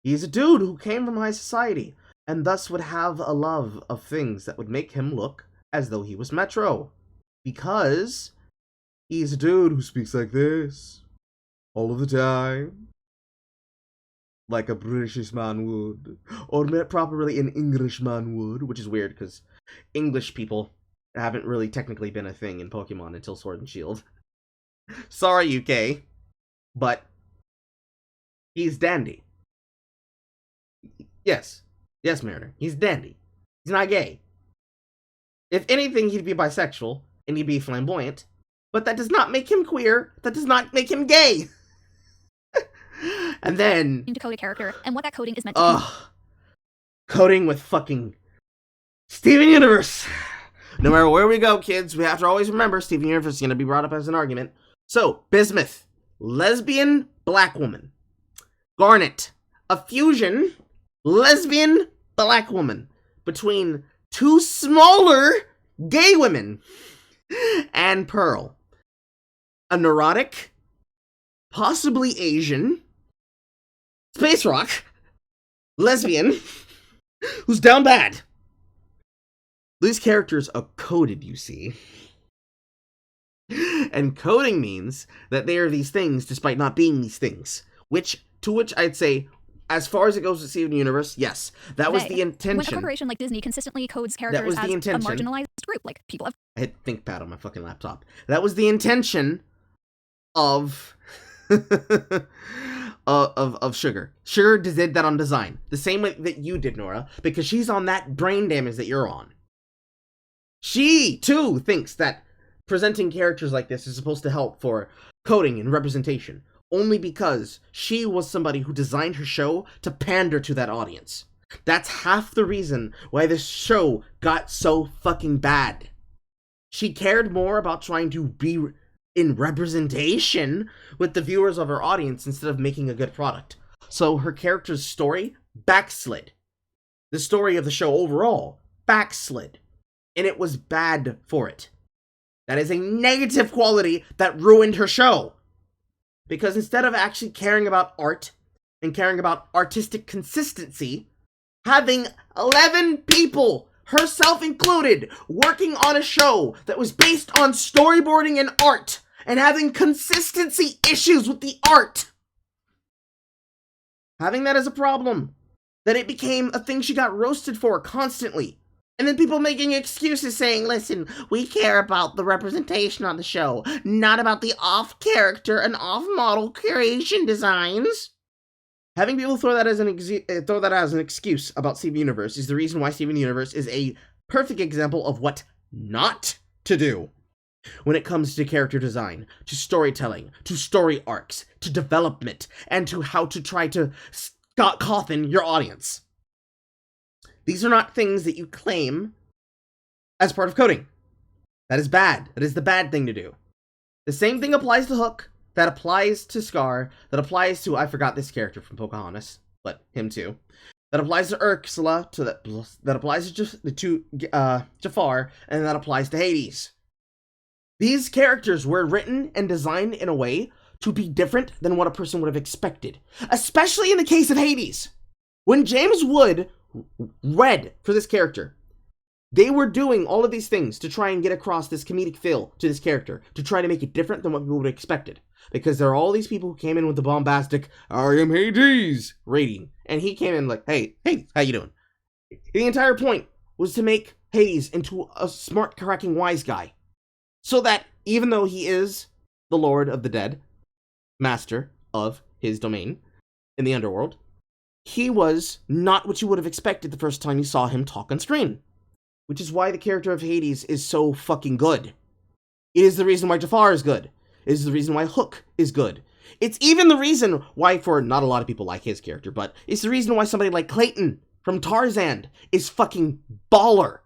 He's a dude who came from high society and thus would have a love of things that would make him look as though he was metro. Because he's a dude who speaks like this all of the time. Like a British man would. Or more properly, an English man would. Which is weird, because English people haven't really technically been a thing in Pokemon until Sword and Shield. Sorry, UK. But he's dandy. Yes. Yes, Mariner. He's dandy. He's not gay. If anything, he'd be bisexual, and he'd be flamboyant. But that does not make him queer. That does not make him gay. And then to code a character and what that coding is meant to coding with fucking Steven Universe. No matter where we go, kids, we have to always remember Steven Universe is going to be brought up as an argument. So, Bismuth, lesbian black woman. Garnet, a fusion lesbian black woman between two smaller gay women. And Pearl, a neurotic, possibly Asian, space rock, lesbian, who's down bad. These characters are coded, you see. And coding means that they are these things despite not being these things. To which I'd say, as far as it goes with Steven Universe, yes, that was the intention. When a corporation like Disney consistently codes characters as a marginalized group, like people of... I hit ThinkPad on my fucking laptop. That was the intention of... of Sugar. Sugar did that on design. The same way that you did, Nora, because she's on that brain damage that you're on. She, too, thinks that presenting characters like this is supposed to help for coding and representation. Only because she was somebody who designed her show to pander to that audience. That's half the reason why this show got so fucking bad. She cared more about trying to be in representation with the viewers of her audience instead of making a good product. So her character's story backslid. The story of the show overall backslid. And it was bad for it. That is a negative quality that ruined her show. Because instead of actually caring about art and caring about artistic consistency, having 11 people, herself included, working on a show that was based on storyboarding and art, and having consistency issues with the art. Having that as a problem. That it became a thing she got roasted for constantly. And then people making excuses saying, listen, we care about the representation on the show, not about the off-character and off-model creation designs. Having people throw that as an excuse about Steven Universe is the reason why Steven Universe is a perfect example of what not to do when it comes to character design, to storytelling, to story arcs, to development, and to how to try to coffin your audience. These are not things that you claim as part of coding. That is bad. That is the bad thing to do. The same thing applies to Hook, that applies to Scar, that applies to, I forgot this character from Pocahontas, but him too. That applies to Ursula, that applies to Jafar, and that applies to Hades. These characters were written and designed in a way to be different than what a person would have expected. Especially in the case of Hades. When James Wood read for this character, they were doing all of these things to try and get across this comedic feel to this character, to try to make it different than what people would have expected. Because there are all these people who came in with the bombastic, I am Hades rating. And he came in like, hey, how you doing? The entire point was to make Hades into a smart, cracking, wise guy. So that even though he is the Lord of the Dead, master of his domain in the underworld, he was not what you would have expected the first time you saw him talk on screen. Which is why the character of Hades is so fucking good. It is the reason why Jafar is good. It is the reason why Hook is good. It's even the reason why, for not a lot of people like his character, but it's the reason why somebody like Clayton from Tarzan is fucking baller.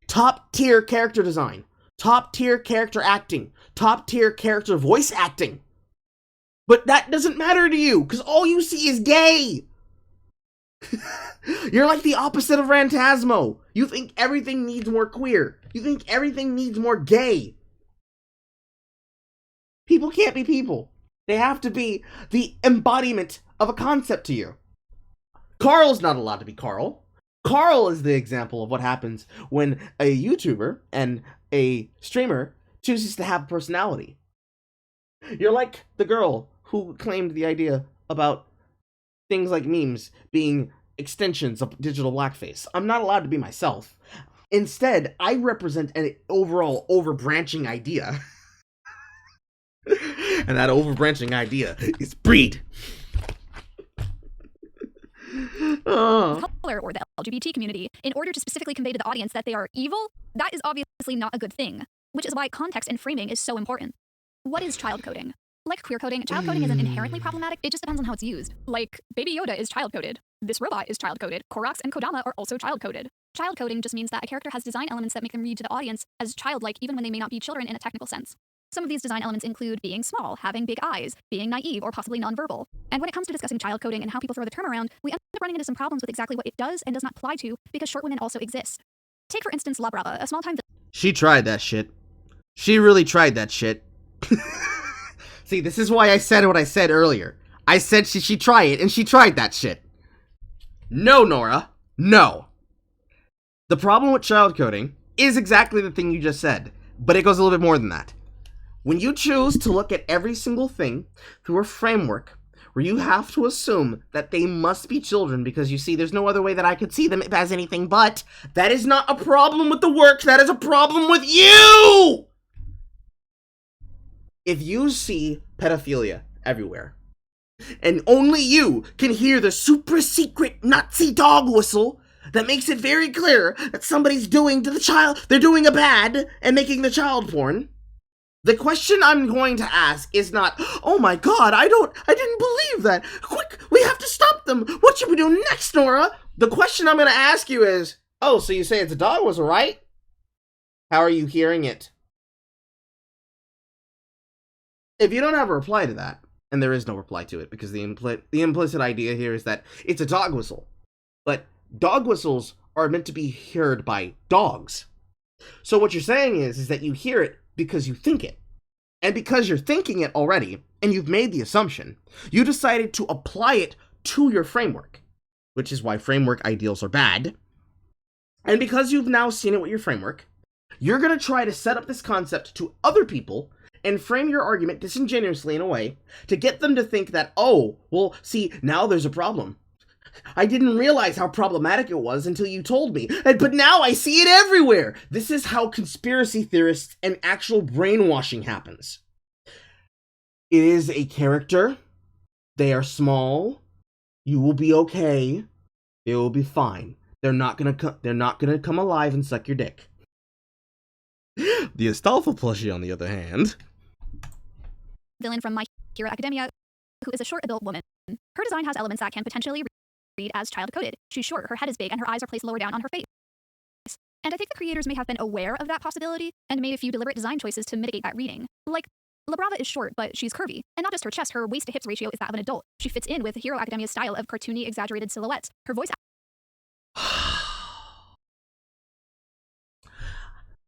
Top tier character design. Top tier character acting. Top tier character voice acting. But that doesn't matter to you, because all you see is gay. You're like the opposite of Rantasmo. You think everything needs more queer. You think everything needs more gay. People can't be people. They have to be the embodiment of a concept to you. Carl's not allowed to be Carl. Carl is the example of what happens when a YouTuber and a streamer chooses to have a personality. You're like the girl who claimed the idea about things like memes being extensions of digital blackface. I'm not allowed to be myself. Instead, I represent an overall overbranching idea. And that overbranching idea is breed. Color or the LGBT community in order to specifically convey to the audience that they are evil, that is obviously not a good thing, which is why context and framing is so important. What is child coding? Like queer coding, child coding isn't inherently problematic, it just depends on how it's used. Like, Baby Yoda is child coded, this robot is child coded, Koroks and Kodama are also child coded. Child coding just means that a character has design elements that make them read to the audience as childlike even when they may not be children in a technical sense. Some of these design elements include being small, having big eyes, being naive, or possibly nonverbal. And when it comes to discussing child coding and how people throw the term around, we end up running into some problems with exactly what it does and does not apply to, because short women also exist. Take, for instance, La Brava, a small-time... She tried that shit. She really tried that shit. See, this is why I said what I said earlier. I said she tried it, and she tried that shit. No, Nora. No. The problem with child coding is exactly the thing you just said, but it goes a little bit more than that. When you choose to look at every single thing through a framework where you have to assume that they must be children because you see there's no other way that I could see them as anything but, that is not a problem with the work, that is a problem with you! If you see pedophilia everywhere, and only you can hear the super secret Nazi dog whistle that makes it very clear that somebody's doing to the child, they're doing a bad and making the child porn, the question I'm going to ask is not, oh my god, I didn't believe that. Quick, we have to stop them. What should we do next, Nora? The question I'm going to ask you is, oh, so you say it's a dog whistle, right? How are you hearing it? If you don't have a reply to that, and there is no reply to it, because the implicit idea here is that it's a dog whistle. But dog whistles are meant to be heard by dogs. So what you're saying is that you hear it because you think it. And because you're thinking it already, and you've made the assumption, you decided to apply it to your framework, which is why framework ideals are bad. And because you've now seen it with your framework, you're going to try to set up this concept to other people and frame your argument disingenuously in a way to get them to think that, oh, well, see, now there's a problem. I didn't realize how problematic it was until you told me, but now I see it everywhere. This is how conspiracy theorists and actual brainwashing happens. It is a character. They are small. You will be okay. It will be fine. They're not gonna come alive and suck your dick. The Astolfo plushie, on the other hand, Villain from My Hero Academia, who is a short adult woman. Her design has elements that can potentially read as child-coded. She's short, her head is big, and her eyes are placed lower down on her face. And I think the creators may have been aware of that possibility and made a few deliberate design choices to mitigate that reading. Like, La Brava is short, but she's curvy. And not just her chest, her waist-to-hips ratio is that of an adult. She fits in with Hero Academia's style of cartoony, exaggerated silhouettes. Her voice...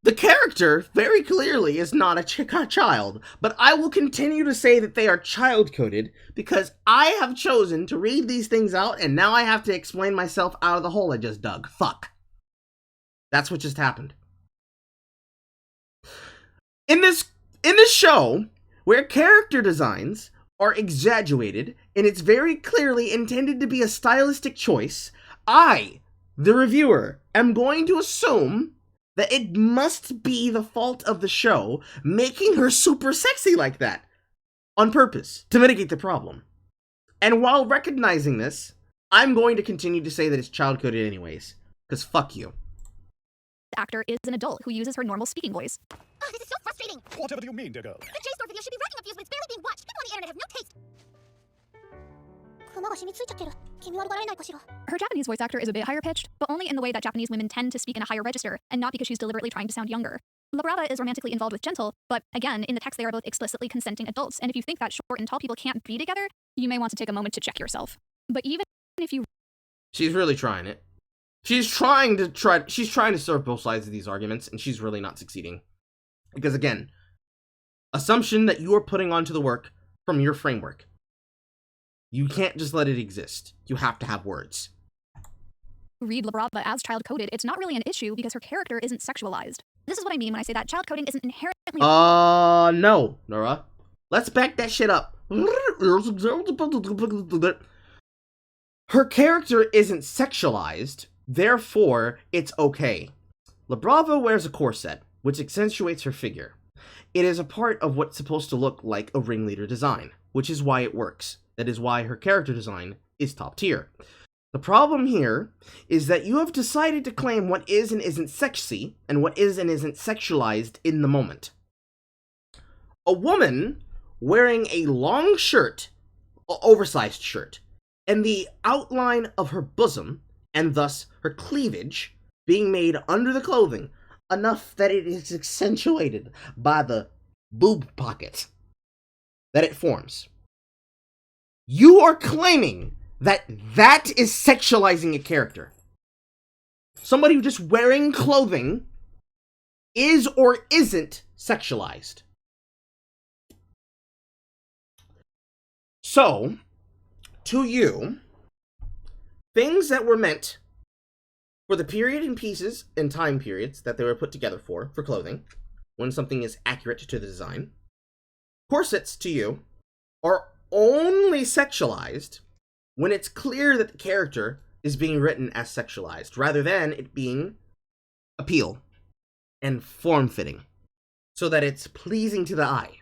The character, very clearly, is not a child, but I will continue to say that they are child-coded because I have chosen to read these things out, and now I have to explain myself out of the hole I just dug. Fuck. That's what just happened. In this show, where character designs are exaggerated, and it's very clearly intended to be a stylistic choice, I, the reviewer, am going to assume that it must be the fault of the show making her super sexy like that on purpose to mitigate the problem. And while recognizing this, I'm going to continue to say that it's child-coded anyways, because fuck you. The actor is an adult who uses her normal speaking voice. Oh, this is so frustrating! Whatever do you mean, dear girl? The JSTOR video should be racking up views when it's barely being watched. People on the internet have no taste. Her Japanese voice actor is a bit higher pitched, but only in the way that Japanese women tend to speak in a higher register, and not because she's deliberately trying to sound younger. La Brava is romantically involved with Gentle, but again, in the text they are both explicitly consenting adults, and if you think that short and tall people can't be together, you may want to take a moment to check yourself. But even if you... She's really trying it. She's trying to serve both sides of these arguments, and she's really not succeeding. Because again, assumption that you are putting onto the work from your framework. You can't just let it exist. You have to have words. Read La Brava as child-coded, it's not really an issue because her character isn't sexualized. This is what I mean when I say that child-coding isn't inherently... No, Nora. Let's back that shit up. Her character isn't sexualized, therefore it's okay. La Brava wears a corset, which accentuates her figure. It is a part of what's supposed to look like a ringleader design, which is why it works. That is why her character design is top tier. The problem here is that you have decided to claim what is and isn't sexy, and what is and isn't sexualized in the moment. A woman wearing a long shirt, oversized shirt, and the outline of her bosom, and thus her cleavage, being made under the clothing, enough that it is accentuated by the boob pocket that it forms. You are claiming that that is sexualizing a character. Somebody who just wearing clothing is or isn't sexualized. So, to you, things that were meant for the period and pieces and time periods that they were put together for clothing, when something is accurate to the design, corsets to you are only sexualized when it's clear that the character is being written as sexualized, rather than it being appeal and form-fitting, so that it's pleasing to the eye.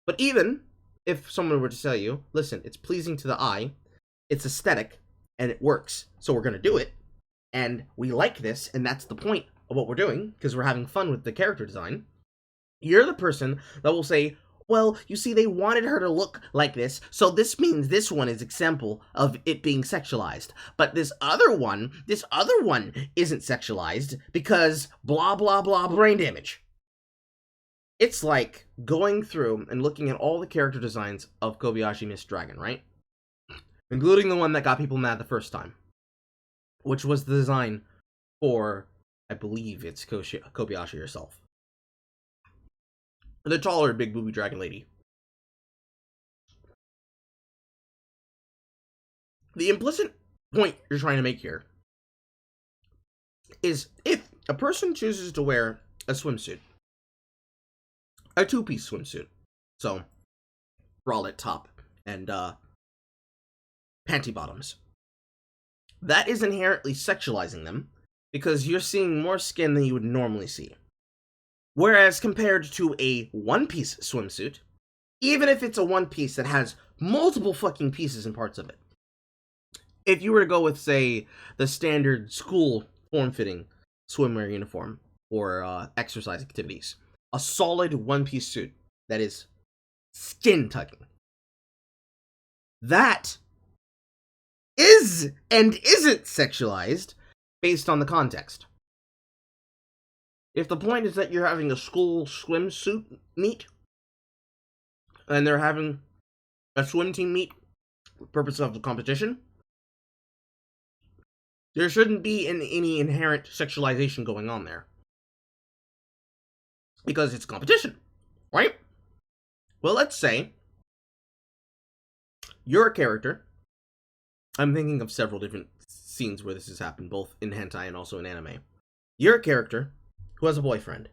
But even if someone were to tell you, listen, it's pleasing to the eye, it's aesthetic, and it works, so we're going to do it, and we like this, and that's the point of what we're doing, because we're having fun with the character design, you're the person that will say, well, you see, they wanted her to look like this, so this means this one is example of it being sexualized. But this other one isn't sexualized because blah, blah, blah, brain damage. It's like going through and looking at all the character designs of Kobayashi Mist Dragon, right? Including the one that got people mad the first time, which was the design for, I believe it's Kobayashi herself. The taller big booby dragon lady. The implicit point you're trying to make here is if a person chooses to wear a swimsuit, a two-piece swimsuit, so bralette top and panty bottoms, that is inherently sexualizing them because you're seeing more skin than you would normally see. Whereas compared to a one-piece swimsuit, even if it's a one-piece that has multiple fucking pieces and parts of it, if you were to go with, say, the standard school form-fitting swimwear uniform or exercise activities, a solid one-piece suit that is skin-tugging, that is and isn't sexualized based on the context. If the point is that you're having a school swimsuit meet, and they're having a swim team meet for the purpose of the competition, there shouldn't be any inherent sexualization going on there. Because it's competition, right? Well, let's say you're a character. I'm thinking of several different scenes where this has happened, both in hentai and also in anime. You're a character who has a boyfriend,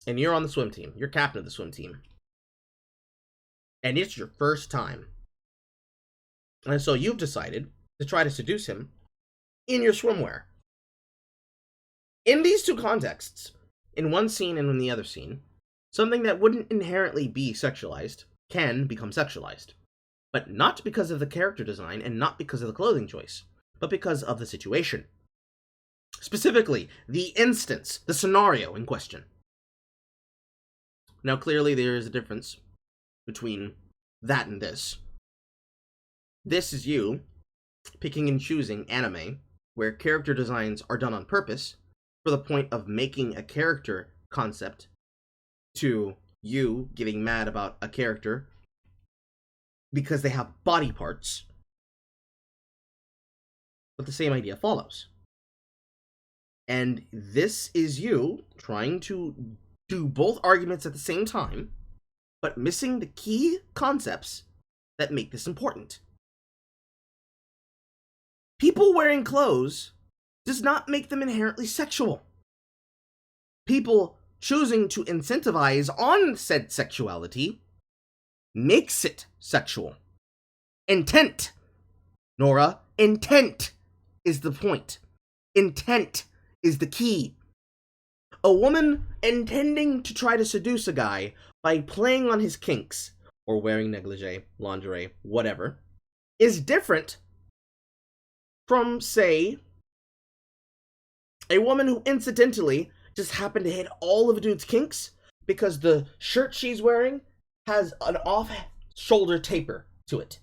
and you're on the swim team. You're captain of the swim team. And it's your first time. And so you've decided to try to seduce him in your swimwear. In these two contexts, in one scene and in the other scene, something that wouldn't inherently be sexualized can become sexualized. But not because of the character design and not because of the clothing choice, but because of the situation. Specifically, the instance, the scenario in question. Now, clearly there is a difference between that and this. This is you picking and choosing anime where character designs are done on purpose for the point of making a character concept to you getting mad about a character because they have body parts. But the same idea follows. And this is you trying to do both arguments at the same time, but missing the key concepts that make this important. People wearing clothes does not make them inherently sexual. People choosing to incentivize on said sexuality makes it sexual. Intent, Nora, intent is the point. Intent is the key. A woman intending to try to seduce a guy by playing on his kinks, or wearing negligee, lingerie, whatever, is different from, say, a woman who incidentally just happened to hit all of a dude's kinks because the shirt she's wearing has an off-shoulder taper to it.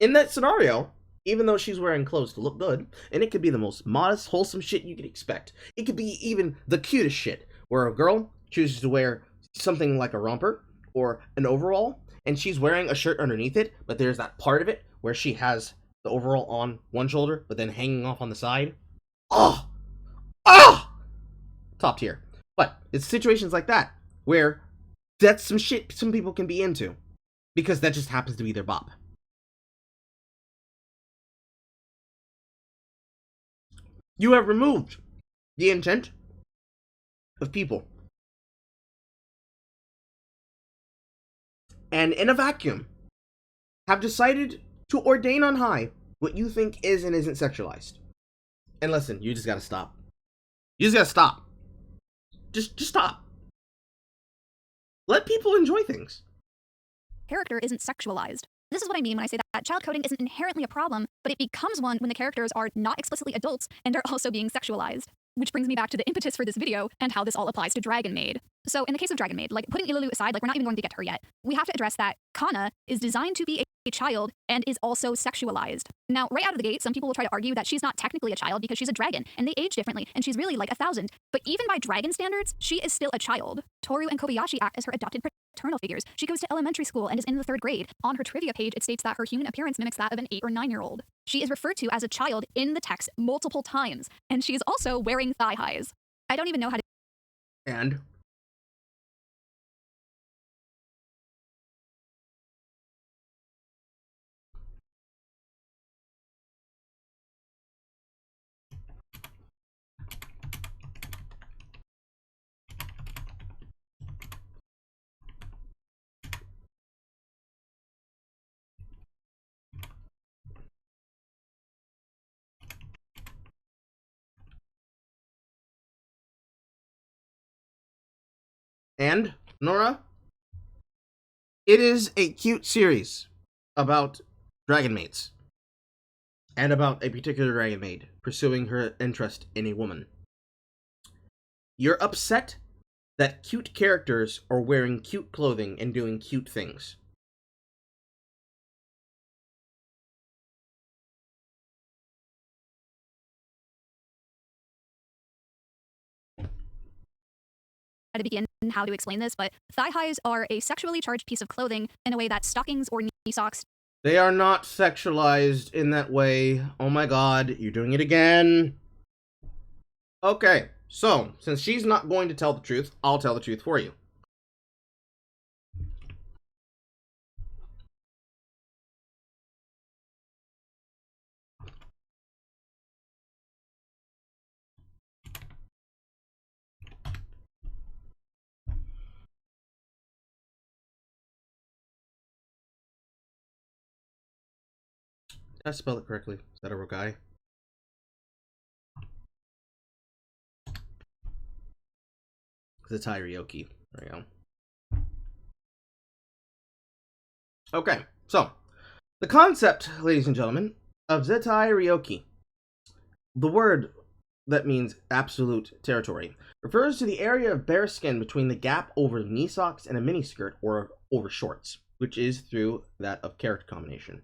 In that scenario, even though she's wearing clothes to look good, and it could be the most modest, wholesome shit you could expect. It could be even the cutest shit, where a girl chooses to wear something like a romper or an overall, and she's wearing a shirt underneath it, but there's that part of it where she has the overall on one shoulder, but then hanging off on the side. Oh! Ah! Top tier. But it's situations like that, where that's some shit some people can be into, because that just happens to be their bop. You have removed the intent of people. And in a vacuum, have decided to ordain on high what you think is and isn't sexualized. And listen, you just gotta stop. You just gotta stop. Just stop. Let people enjoy things. Character isn't sexualized. This is what I mean when I say that child coding isn't inherently a problem, but it becomes one when the characters are not explicitly adults and are also being sexualized. Which brings me back to the impetus for this video and how this all applies to Dragon Maid. So in the case of Dragon Maid, like putting Ilalu aside, like we're not even going to get to her yet, we have to address that Kana is designed to be a child and is also sexualized. Now, right out of the gate, some people will try to argue that she's not technically a child because she's a dragon and they age differently and she's really like 1,000. But even by dragon standards, she is still a child. Toru and Kobayashi act as her adopted paternal figures. She goes to elementary school and is in the 3rd grade. On her trivia page, it states that her human appearance mimics that of an 8 or 9-year-old. She is referred to as a child in the text multiple times, and she is also wearing thigh highs. I don't even know how to... And And, Nora, it is a cute series about dragon mates. And about a particular dragon maid pursuing her interest in a woman. You're upset that cute characters are wearing cute clothing and doing cute things. To begin how to explain this, but thigh highs are a sexually charged piece of clothing in a way that stockings or knee socks. They are not sexualized in that way. Oh my god, you're doing it again. Okay, so, since she's not going to tell the truth, I'll tell the truth for you. Did I spell it correctly? Is that a real guy? It's Ryoki. There we go. Okay, so, the concept, ladies and gentlemen, of Zetai Ryoki, the word that means absolute territory, refers to the area of bare skin between the gap over knee socks and a miniskirt or over shorts, which is through that of character combination.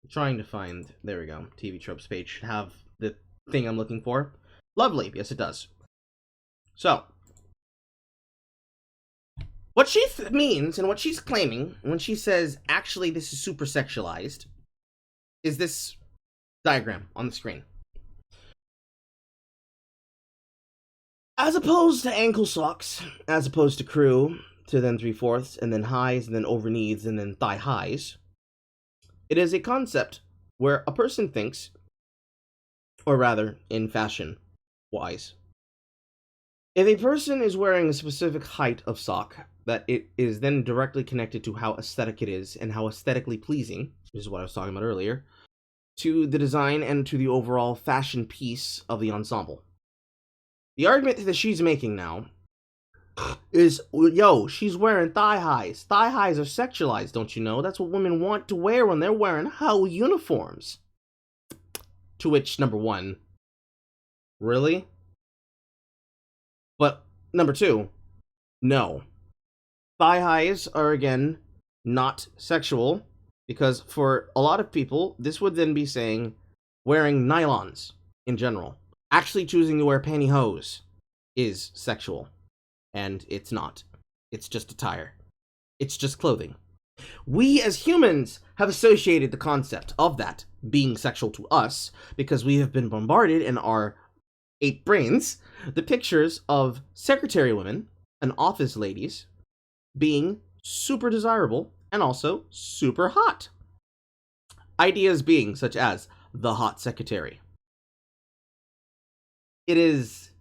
I'm trying to find, there we go, TV tropes page should have the thing I'm looking for. Lovely, yes it does. So, what she means and what she's claiming when she says, actually this is super sexualized, is this diagram on the screen. As opposed to ankle socks, as opposed to crew, to then 3/4, and then highs, and then over knees, and then thigh highs, it is a concept where a person thinks, or rather, in fashion-wise, if a person is wearing a specific height of sock, that it is then directly connected to how aesthetic it is, and how aesthetically pleasing, which is what I was talking about earlier, to the design and to the overall fashion piece of the ensemble. The argument that she's making now is, yo, she's wearing thigh highs. Thigh highs are sexualized, don't you know? That's what women want to wear when they're wearing how uniforms. To which, number one, really? But, number two, no. Thigh highs are, again, not sexual, because for a lot of people, this would then be saying wearing nylons in general. Actually choosing to wear pantyhose is sexual. And it's not. It's just attire. It's just clothing. We as humans have associated the concept of that being sexual to us because we have been bombarded in our 8 brains the pictures of secretary women and office ladies being super desirable and also super hot. Ideas being such as the hot secretary. It is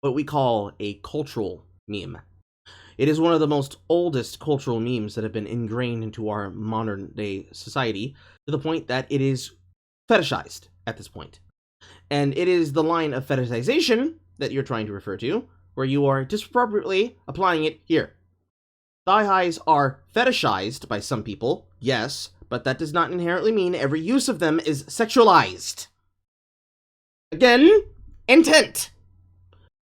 what we call a cultural meme. It is one of the most oldest cultural memes that have been ingrained into our modern day society to the point that it is fetishized at this point. And it is the line of fetishization that you're trying to refer to, where you are disappropriately applying it here. Thigh highs are fetishized by some people, yes, but that does not inherently mean every use of them is sexualized. Again, intent.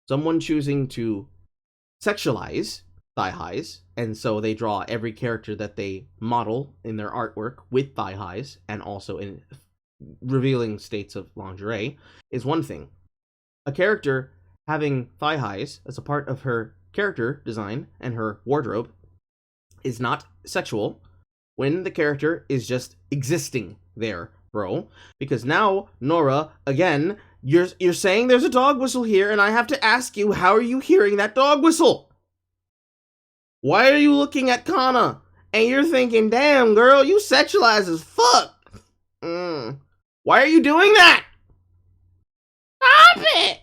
Someone choosing to sexualize thigh highs, and so they draw every character that they model in their artwork with thigh highs, and also in revealing states of lingerie, is one thing. A character having thigh highs as a part of her character design and her wardrobe is not sexual when the character is just existing there, bro. Because now, Nora, again, you're saying there's a dog whistle here, and I have to ask you, how are you hearing that dog whistle? Why are you looking at Kana and you're thinking, damn, girl, you sexualized as fuck? Why are you doing that? Stop it!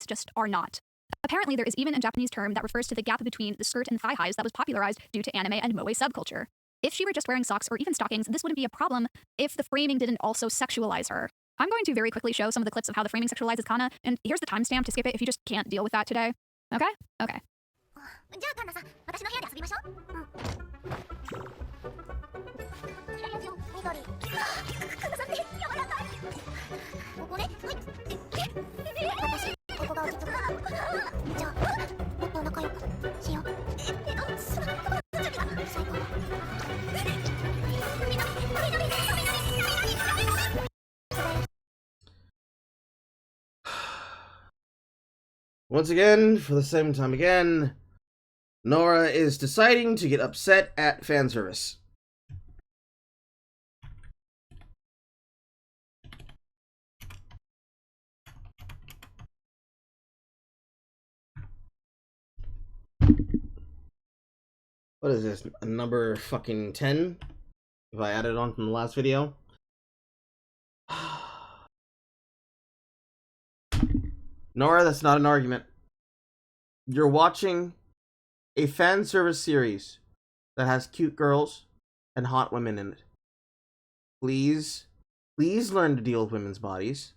Just are not. Apparently, there is even a Japanese term that refers to the gap between the skirt and thigh highs that was popularized due to anime and moe subculture. If she were just wearing socks or even stockings, this wouldn't be a problem if the framing didn't also sexualize her. I'm going to very quickly show some of the clips of how the framing sexualizes Kana, and here's the timestamp to skip it if you just can't deal with that today. Okay? Okay. じゃあカンナさん、私の部屋で遊びましょう。うん。緑。カンナさんって柔らかい。ここね。はい。私、ここが落ち着く。じゃあ、もっと仲良くしよう。その心の準備が最高。Once again, for the same time again, Nora is deciding to get upset at fan service. What is this? Number fucking 10? If I added on from the last video? Nora, that's not an argument. You're watching a fan service series that has cute girls and hot women in it. Please learn to deal with women's bodies.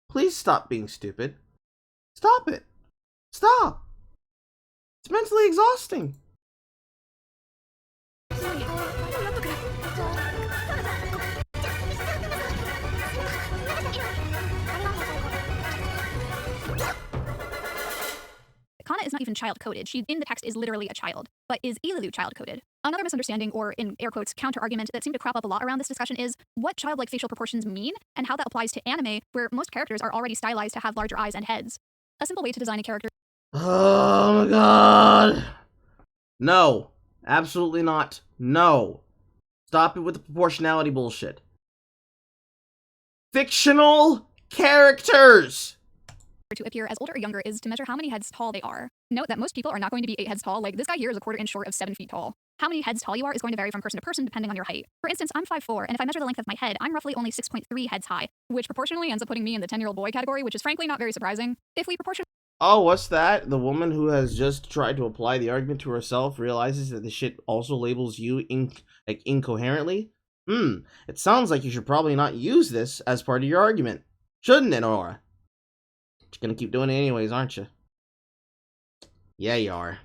Please stop being stupid. Stop it. Stop. It's mentally exhausting. Kana is not even child-coded. She, in the text, is literally a child. But is Ililu child-coded? Another misunderstanding, or in air quotes, counter-argument that seemed to crop up a lot around this discussion is what childlike facial proportions mean, and how that applies to anime, where most characters are already stylized to have larger eyes and heads. A simple way to design a character... Oh my god. No. Absolutely not. No. Stop it with the proportionality bullshit. Fictional characters! to appear as older or younger is to measure how many heads tall they are. Note that most people are not going to be 8 heads tall, like this guy here is a quarter inch short of 7 feet tall. How many heads tall you are is going to vary from person to person depending on your height. For instance, I'm 5'4", and if I measure the length of my head, I'm roughly only 6.3 heads high, which proportionally ends up putting me in the 10-year-old boy category, which is frankly not very surprising. If we proportion... Oh, what's that? The woman who has just tried to apply the argument to herself realizes that the shit also labels you incoherently? It sounds like you should probably not use this as part of your argument. Shouldn't it, Nora? You're gonna keep doing it anyways, aren't you? Yeah, you are.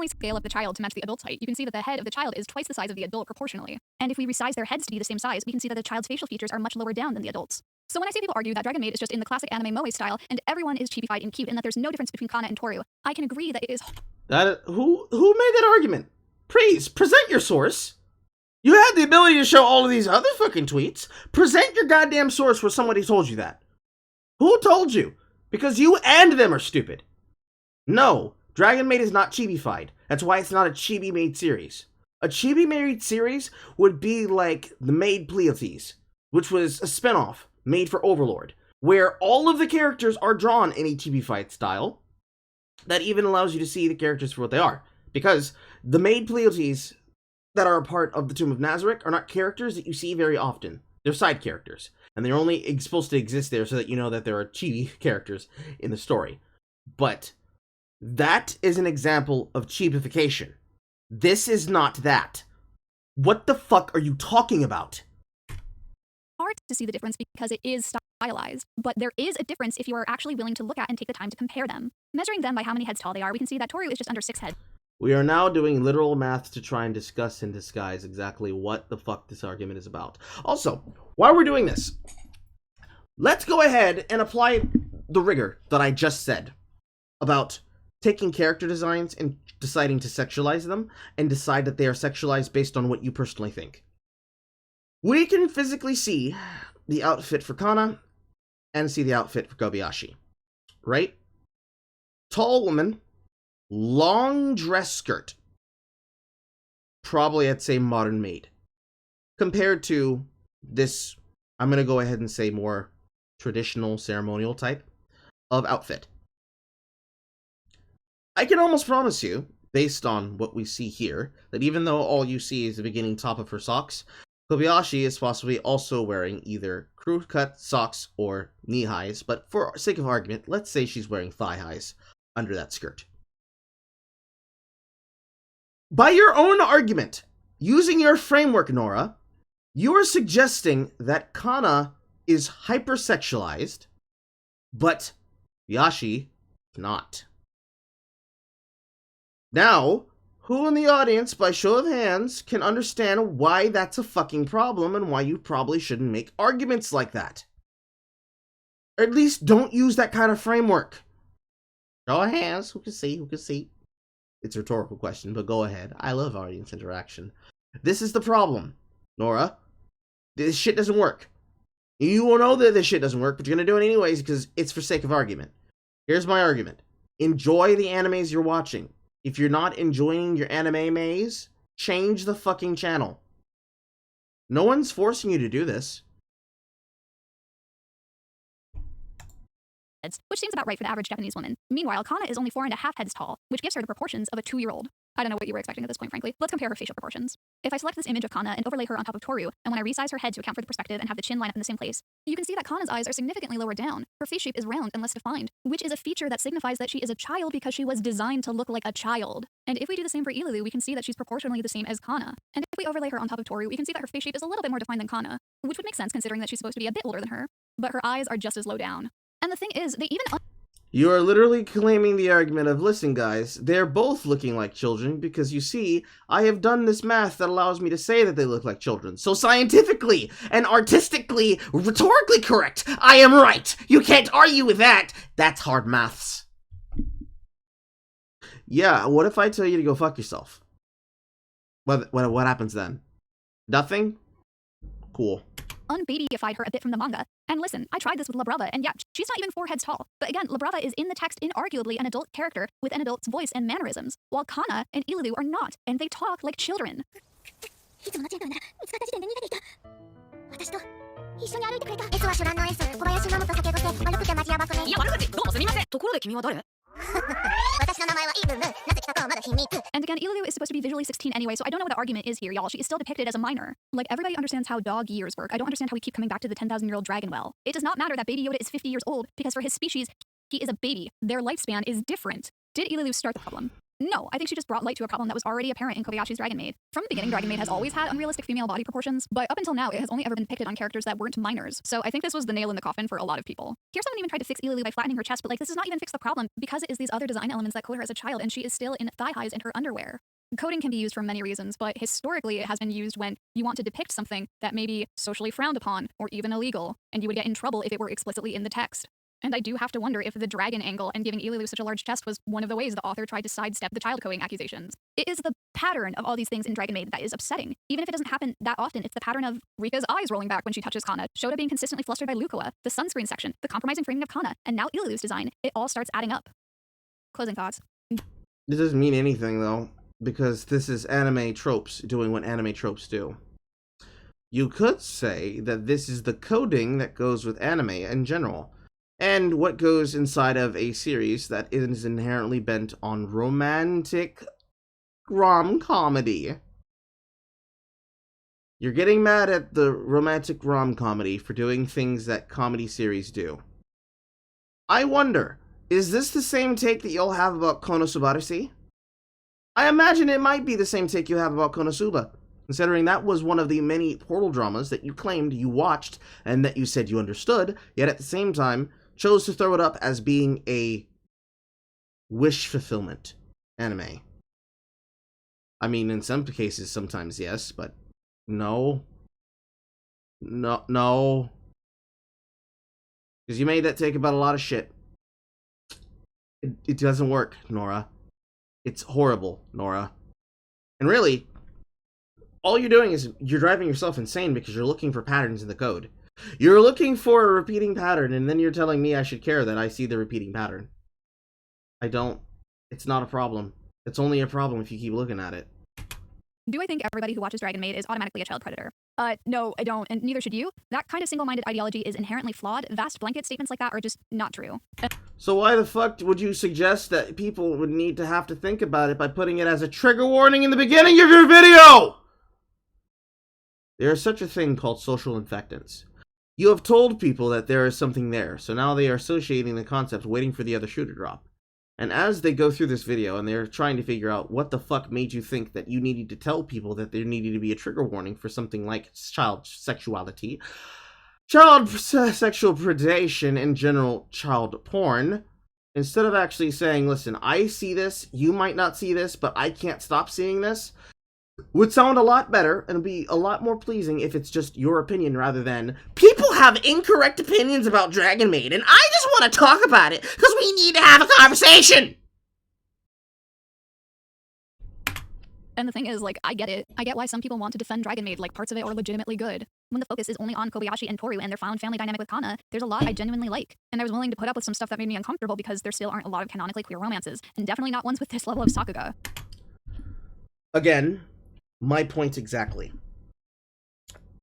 Scale up the child to match the adult's height, you can see that the head of the child is twice the size of the adult proportionally. And if we resize their heads to be the same size, we can see that the child's facial features are much lower down than the adults. So when I see people argue that Dragon Maid is just in the classic anime moe style, and everyone is chibified and cute, and that there's no difference between Kana and Toru, I can agree that it is... Who made that argument? Please, present your source. You had the ability to show all of these other fucking tweets. Present your goddamn source where somebody told you that. Who told you? Because you and them are stupid. No, Dragon Maid is not chibified. That's why it's not a chibi maid series. A chibi maid series would be like the Maid Pleiades, which was a spinoff made for Overlord, where all of the characters are drawn in a chibified style that even allows you to see the characters for what they are. Because the Maid Pleiades that are a part of the Tomb of Nazarick are not characters that you see very often. They're side characters, and they're only supposed to exist there so that you know that there are chibi characters in the story. But that is an example of chibification. This is not that. What the fuck are you talking about? Hard to see the difference because it is stylized, but there is a difference if you are actually willing to look at and take the time to compare them. Measuring them by how many heads tall they are, we can see that Toru is just under 6 heads. We are now doing literal math to try and discuss in disguise exactly what the fuck this argument is about. Also, while we're doing this, let's go ahead and apply the rigor that I just said about taking character designs and deciding to sexualize them and decide that they are sexualized based on what you personally think. We can physically see the outfit for Kana and see the outfit for Kobayashi, right? Tall woman, long dress skirt. Probably I'd say modern maid. Compared to this, I'm going to go ahead and say more traditional ceremonial type of outfit. I can almost promise you, based on what we see here, that even though all you see is the beginning top of her socks, Kobayashi is possibly also wearing either crew-cut socks or knee-highs, but for sake of argument, let's say she's wearing thigh-highs under that skirt. By your own argument, using your framework, Nora, you are suggesting that Kana is hypersexualized, but Yashi not. Now, who in the audience, by show of hands, can understand why that's a fucking problem and why you probably shouldn't make arguments like that? Or at least don't use that kind of framework. Show of hands, who can see, who can see? It's a rhetorical question, but go ahead. I love audience interaction. This is the problem, Nora. This shit doesn't work. You will know that this shit doesn't work, but you're gonna do it anyways because it's for sake of argument. Here's my argument. Enjoy the animes you're watching. If you're not enjoying your anime maze, change the fucking channel. No one's forcing you to do this. Which seems about right for the average Japanese woman. Meanwhile, Kana is only 4.5 heads tall, which gives her the proportions of a 2-year-old. I don't know what you were expecting at this point, frankly. Let's compare her facial proportions. If I select this image of Kana and overlay her on top of Toru, and when I resize her head to account for the perspective and have the chin line up in the same place, you can see that Kana's eyes are significantly lower down. Her face shape is round and less defined, which is a feature that signifies that she is a child because she was designed to look like a child. And if we do the same for Ilulu, we can see that she's proportionally the same as Kana. And if we overlay her on top of Toru, we can see that her face shape is a little bit more defined than Kana, which would make sense considering that she's supposed to be a bit older than her. But her eyes are just as low down. And the thing is, they even... You are literally claiming the argument of, listen guys, they're both looking like children because you see, I have done this math that allows me to say that they look like children. So scientifically and artistically, rhetorically correct, I am right. You can't argue with that. That's hard maths. Yeah, what if I tell you to go fuck yourself? What happens then? Nothing? Cool. unbabyified her a bit from the manga. And listen, I tried this with La Brava, and yeah, she's not even 4 heads tall. But again, La Brava is in the text inarguably an adult character with an adult's voice and mannerisms, while Kana and Ilulu are not, and they talk like children. いつものチェンカンなら見つかった時点で逃げていた私と一緒に歩いてくれた S は初段の S 小林マモと酒癖悪くてマジヤバくねいや悪口どうもすみませんところで君は誰私の名前はイブンブンなぜ来たかはまだ秘密 And again, Ilulu is supposed to be visually 16 anyway, so I don't know what the argument is here, y'all. She is still depicted as a minor. Like, everybody understands how dog years work. I don't understand how we keep coming back to the 10,000-year-old dragon well. It does not matter that Baby Yoda is 50 years old, because for his species, he is a baby. Their lifespan is different. Did Ilulu start the problem? No, I think she just brought light to a problem that was already apparent in Kobayashi's Dragon Maid. From the beginning, Dragon Maid has always had unrealistic female body proportions, but up until now, it has only ever been depicted on characters that weren't minors. So I think this was the nail in the coffin for a lot of people. Here, someone even tried to fix Ilulu by flattening her chest, but like, this does not even fix the problem, because it is these other design elements that code her as a child, and she is still in thigh highs in her underwear. Coding can be used for many reasons, but historically, it has been used when you want to depict something that may be socially frowned upon, or even illegal, and you would get in trouble if it were explicitly in the text. And I do have to wonder if the dragon angle and giving Ilulu such a large chest was one of the ways the author tried to sidestep the child coding accusations. It is the pattern of all these things in Dragon Maid that is upsetting. Even if it doesn't happen that often, it's the pattern of Rika's eyes rolling back when she touches Kana, Shota being consistently flustered by Lukoa, the sunscreen section, the compromising framing of Kana, and now Ilulu's design. It all starts adding up. Closing thoughts. This doesn't mean anything, though, because this is anime tropes doing what anime tropes do. You could say that this is the coding that goes with anime in general, and what goes inside of a series that is inherently bent on romantic rom-comedy. You're getting mad at the romantic rom-comedy for doing things that comedy series do. I wonder, is this the same take that you'll have about Konosubarase? I imagine it might be the same take you have about Konosuba, considering that was one of the many portal dramas that you claimed you watched and that you said you understood, yet at the same time chose to throw it up as being a wish fulfillment anime. I mean, in some cases, sometimes yes, but no. No. Because you made that take about a lot of shit. It doesn't work, Nora. It's horrible, Nora. And really, all you're doing is you're driving yourself insane because you're looking for patterns in the code. You're looking for a repeating pattern, and then you're telling me I should care that I see the repeating pattern. I don't. It's not a problem. It's only a problem if you keep looking at it. Do I think everybody who watches Dragon Maid is automatically a child predator? No, I don't, and neither should you. That kind of single-minded ideology is inherently flawed. Vast blanket statements like that are just not true. So why the fuck would you suggest that people would need to have to think about it by putting it as a trigger warning in the beginning of your video? There is such a thing called social infectance. You have told people that there is something there, so now they are associating the concept waiting for the other shoe to drop. And as they go through this video and they're trying to figure out what the fuck made you think that you needed to tell people that there needed to be a trigger warning for something like child sexuality, child sexual predation, in general, child porn, instead of actually saying, listen, I see this, you might not see this, but I can't stop seeing this, would sound a lot better and be a lot more pleasing if it's just your opinion rather than, people have incorrect opinions about Dragon Maid and I just want to talk about it because we need to have a conversation. And the thing is, like, I get it. I get why some people want to defend Dragon Maid, like parts of it are legitimately good. When the focus is only on Kobayashi and Toru and their found family dynamic with Kana, there's a lot I genuinely like. And I was willing to put up with some stuff that made me uncomfortable because there still aren't a lot of canonically queer romances, and definitely not ones with this level of Sakuga. Again, my point exactly.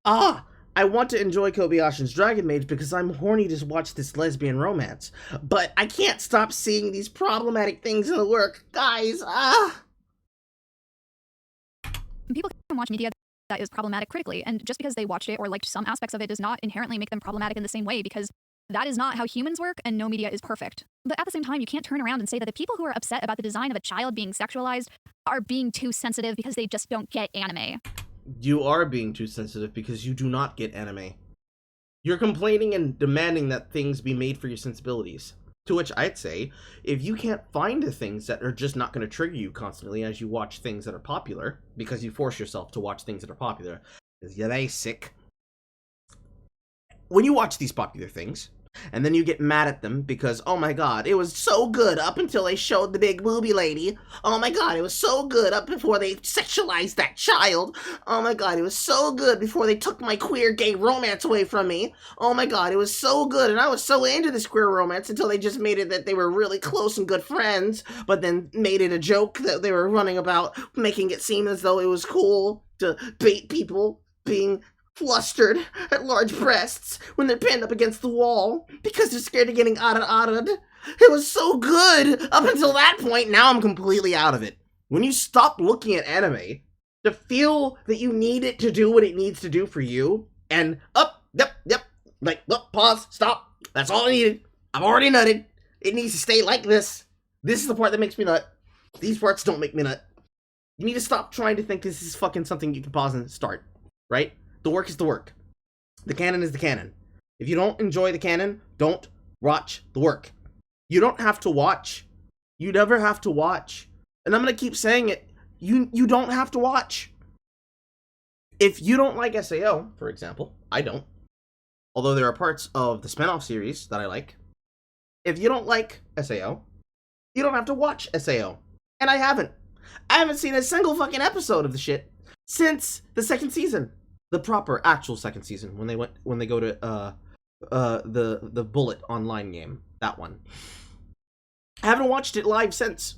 I want to enjoy Kobayashi's Dragon Maid because I'm horny to watch this lesbian romance. But I can't stop seeing these problematic things in the work. Guys, People can watch media that is problematic critically, and just because they watched it or liked some aspects of it does not inherently make them problematic in the same way, because that is not how humans work, and no media is perfect. But at the same time, you can't turn around and say that the people who are upset about the design of a child being sexualized are being too sensitive because they just don't get anime. You are being too sensitive because you do not get anime. You're complaining and demanding that things be made for your sensibilities. To which I'd say, if you can't find the things that are just not going to trigger you constantly as you watch things that are popular, because you force yourself to watch things that are popular, because you're basic. When you watch these popular things, and then you get mad at them because, oh my god, it was so good up until they showed the big booby lady. Oh my god, it was so good up before they sexualized that child. Oh my god, it was so good before they took my queer gay romance away from me. Oh my god, it was so good, and I was so into this queer romance until they just made it that they were really close and good friends, but then made it a joke that they were running about, making it seem as though it was cool to bait people being flustered at large breasts when they're pinned up against the wall because they're scared of getting ara-ara'd. It was so good up until that point. Now I'm completely out of it. When you stop looking at anime to feel that you need it to do what it needs to do for you, and pause, stop. That's all I needed. I've already nutted. It needs to stay like this. This is the part that makes me nut. These parts don't make me nut. You need to stop trying to think this is fucking something you can pause and start, right? The work is the work. The canon is the canon. If you don't enjoy the canon, don't watch the work. You don't have to watch. You never have to watch. And I'm going to keep saying it. You don't have to watch. If you don't like SAO, for example, I don't. Although there are parts of the spinoff series that I like. If you don't like SAO, you don't have to watch SAO. And I haven't. I haven't seen a single fucking episode of the shit since the second season. The proper actual second season when they go to the Bullet online game, that one. I haven't watched it live since.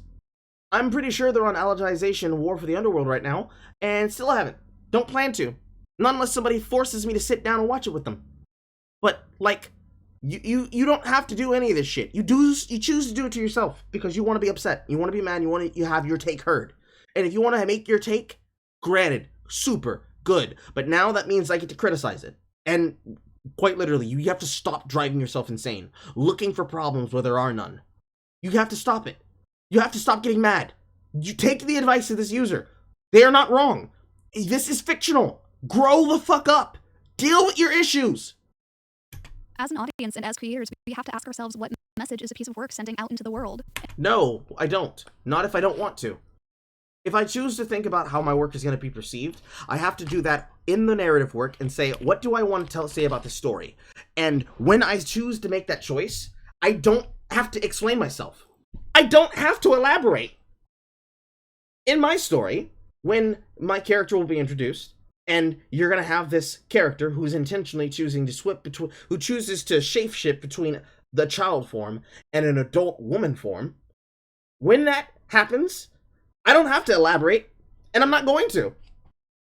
I'm pretty sure they're on Allegization War for the Underworld right now, and still haven't. Don't plan to. Not unless somebody forces me to sit down and watch it with them. But like, you don't have to do any of this shit. You choose to do it to yourself because you want to be upset. You want to be mad. You have your take heard. And if you want to make your take, granted, super good, but now that means I get to criticize it. And quite literally, you have to stop driving yourself insane, looking for problems where there are none. You have to stop it. You have to stop getting mad. You take the advice of this user. They are not wrong. This is fictional. Grow the fuck up. Deal with your issues. As an audience and as creators, we have to ask ourselves what message is a piece of work sending out into the world. No, I don't. Not if I don't want to. If I choose to think about how my work is going to be perceived, I have to do that in the narrative work and say, what do I want to say about this story? And when I choose to make that choice, I don't have to explain myself. I don't have to elaborate. In my story, when my character will be introduced, and you're going to have this character who's intentionally choosing to who chooses to shapeshift between the child form and an adult woman form, when that happens, I don't have to elaborate, and I'm not going to.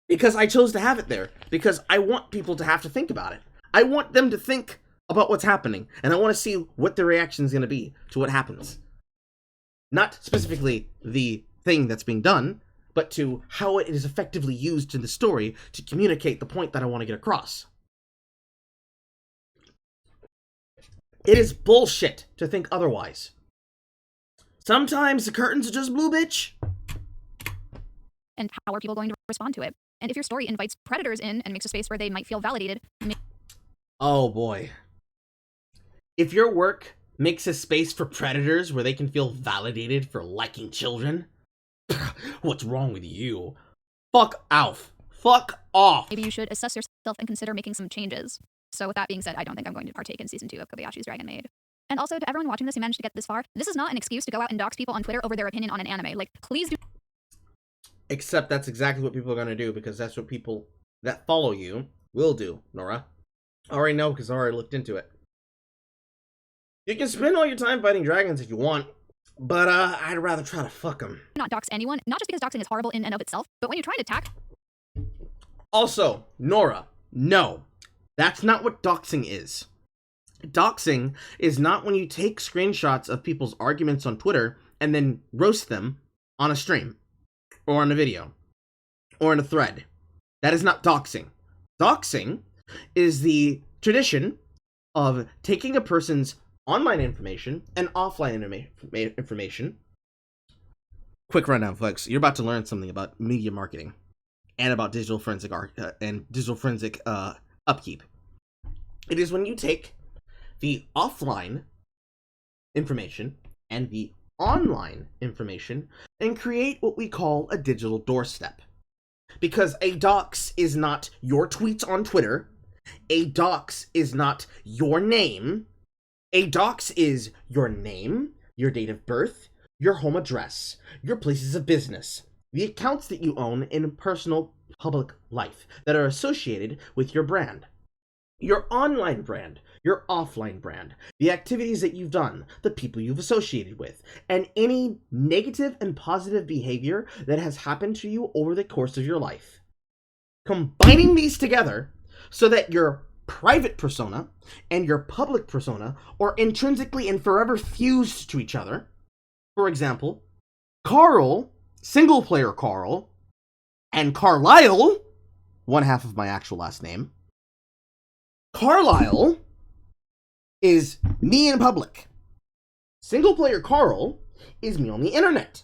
Because I chose to have it there. Because I want people to have to think about it. I want them to think about what's happening, and I want to see what their reaction is going to be to what happens. Not specifically the thing that's being done, but to how it is effectively used in the story to communicate the point that I want to get across. It is bullshit to think otherwise. Sometimes the curtains are just blue, bitch. And how are people going to respond to it? And if your story invites predators in and makes a space where they might feel validated... Oh boy. If your work makes a space for predators where they can feel validated for liking children, what's wrong with you? Fuck off. Fuck off. maybe you should assess yourself and consider making some changes. So with that being said, I don't think I'm going to partake in season 2 of Kobayashi's Dragon Maid. And also, to everyone watching this who managed to get this far, this is not an excuse to go out and dox people on Twitter over their opinion on an anime. Like, please do. Except that's exactly what people are going to do, because that's what people that follow you will do, Nora. I already know, because I already looked into it. You can spend all your time fighting dragons if you want, but I'd rather try to fuck them. Not dox anyone, not just because doxing is horrible in and of itself, but when you try to attack... Also, Nora, no. That's not what doxing is. Doxing is not when you take screenshots of people's arguments on Twitter and then roast them on a stream, or on a video, or in a thread. That is not doxing. Doxing is the tradition of taking a person's online information and offline information. Quick rundown, folks. You're about to learn something about media marketing and about digital forensic upkeep. It is when you take the offline information and the online information and create what we call a digital doorstep. Because a dox is not your tweets on Twitter. A dox is not your name. A dox is your name, your date of birth, your home address, your places of business, the accounts that you own in personal public life that are associated with your brand. Your online brand, your offline brand, the activities that you've done, the people you've associated with, and any negative and positive behavior that has happened to you over the course of your life. Combining these together so that your private persona and your public persona are intrinsically and forever fused to each other. For example, Carl, SinglePlayerCarl, and Carlisle, one half of my actual last name, Carlisle is me in public. SinglePlayerCarl is me on the internet.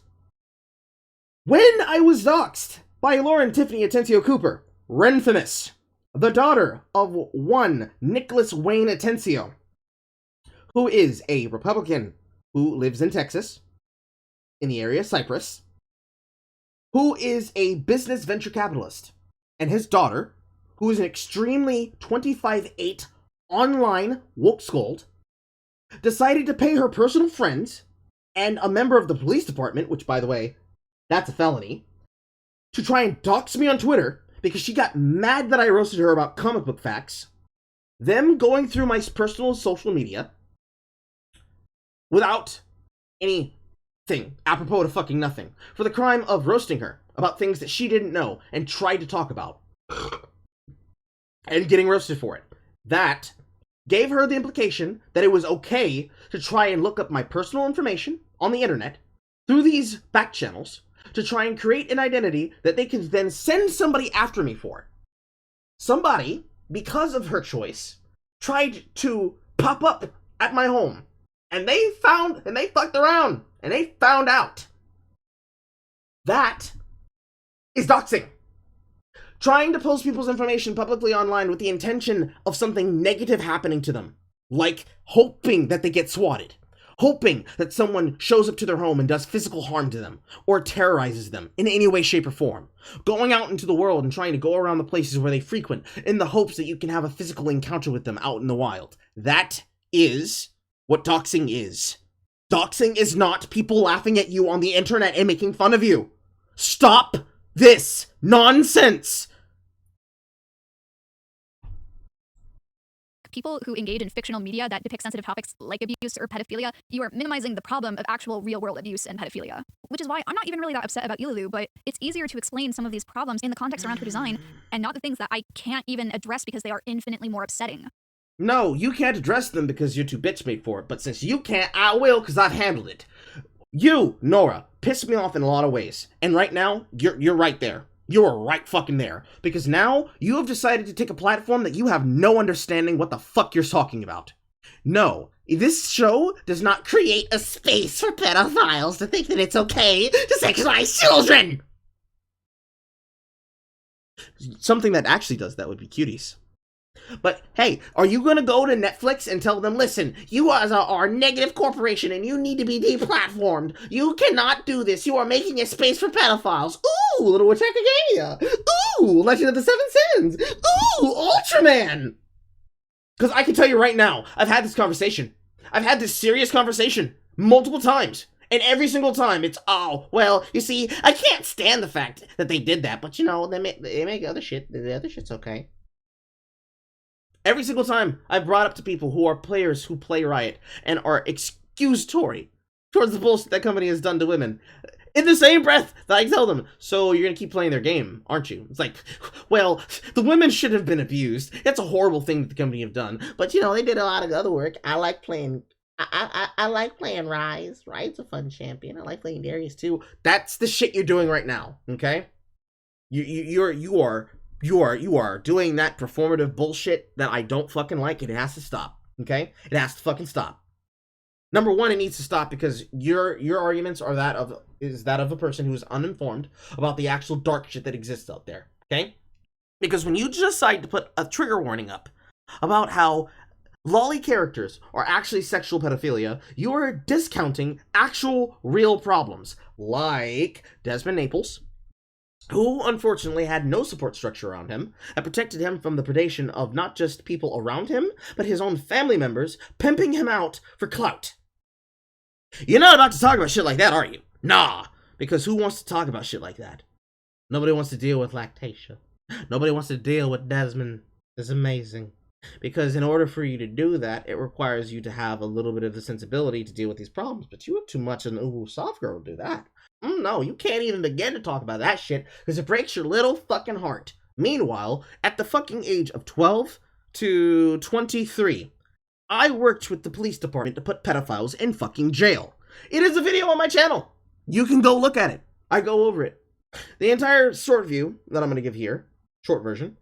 When I was doxxed by Lauren Tiffany Atencio Cooper, Renfamous, the daughter of one Nicholas Wayne Atencio, who is a Republican who lives in Texas, in the area of Cyprus, who is a business venture capitalist, and his daughter, who is an extremely 25/8 online woke scold, decided to pay her personal friends and a member of the police department, which, by the way, that's a felony, to try and dox me on Twitter because she got mad that I roasted her about comic book facts. Them going through my personal social media without anything, apropos to fucking nothing, for the crime of roasting her about things that she didn't know and tried to talk about. And getting roasted for it. That gave her the implication that it was okay to try and look up my personal information on the internet through these back channels to try and create an identity that they can then send somebody after me for. Somebody, because of her choice, tried to pop up at my home. And they fucked around. And they found out. That is doxing. Trying to post people's information publicly online with the intention of something negative happening to them. Like hoping that they get swatted. Hoping that someone shows up to their home and does physical harm to them. Or terrorizes them in any way, shape, or form. Going out into the world and trying to go around the places where they frequent in the hopes that you can have a physical encounter with them out in the wild. That is what doxing is. Doxing is not people laughing at you on the internet and making fun of you. Stop this nonsense! People who engage in fictional media that depict sensitive topics like abuse or pedophilia, you are minimizing the problem of actual real-world abuse and pedophilia. Which is why I'm not even really that upset about Ilulu, but it's easier to explain some of these problems in the context around her design, and not the things that I can't even address because they are infinitely more upsetting. No, you can't address them because you're too bitch-made for it, but since you can't, I will because I've handled it. You, Nora, pissed me off in a lot of ways, and right now, you're right there. You are right fucking there. Because now, you have decided to take a platform that you have no understanding what the fuck you're talking about. No, This show does not create a space for pedophiles to think that it's okay to sexualize children! Something that actually does that would be Cuties. But hey, are you gonna go to Netflix and tell them, listen, you guys are a negative corporation and you need to be deplatformed. You cannot do this. You are making a space for pedophiles. Ooh, Little Witch Academia. Ooh, Legend of the Seven Sins. Ooh, Ultraman. Because I can tell you right now, I've had this conversation. I've had this serious conversation multiple times. And every single time it's, oh, well, you see, I can't stand the fact that they did that. But, you know, they make other shit. The other shit's okay. Every single time I've brought up to people who are players who play Riot and are excusatory towards the bullshit that company has done to women, in the same breath that I tell them, so you're gonna keep playing their game, aren't you? It's like, well, the women should have been abused. That's a horrible thing that the company have done. But, you know, they did a lot of other work. I like playing... I like playing Rise. Riot's a fun champion. I like playing Darius too. That's the shit you're doing right now, okay? You are doing that performative bullshit that I don't fucking like, and it has to stop, okay? It has to fucking stop. Number one, it needs to stop because your arguments are that of a person who is uninformed about the actual dark shit that exists out there, okay? Because when you decide to put a trigger warning up about how lolly characters are actually sexual pedophilia, you are discounting actual real problems, like Desmond Naples, who unfortunately had no support structure around him that protected him from the predation of not just people around him, but his own family members pimping him out for clout. You're not about to talk about shit like that, are you? Nah, because who wants to talk about shit like that? Nobody wants to deal with Lactatia. Nobody wants to deal with Desmond. It's amazing. Because in order for you to do that, it requires you to have a little bit of the sensibility to deal with these problems. But you have too much of an ooh, soft girl to do that. No, you can't even begin to talk about that shit because it breaks your little fucking heart. Meanwhile, at the fucking age of 12 to 23, I worked with the police department to put pedophiles in fucking jail. It is a video on my channel. You can go look at it. I go over it. The entire short view that I'm going to give here, short version,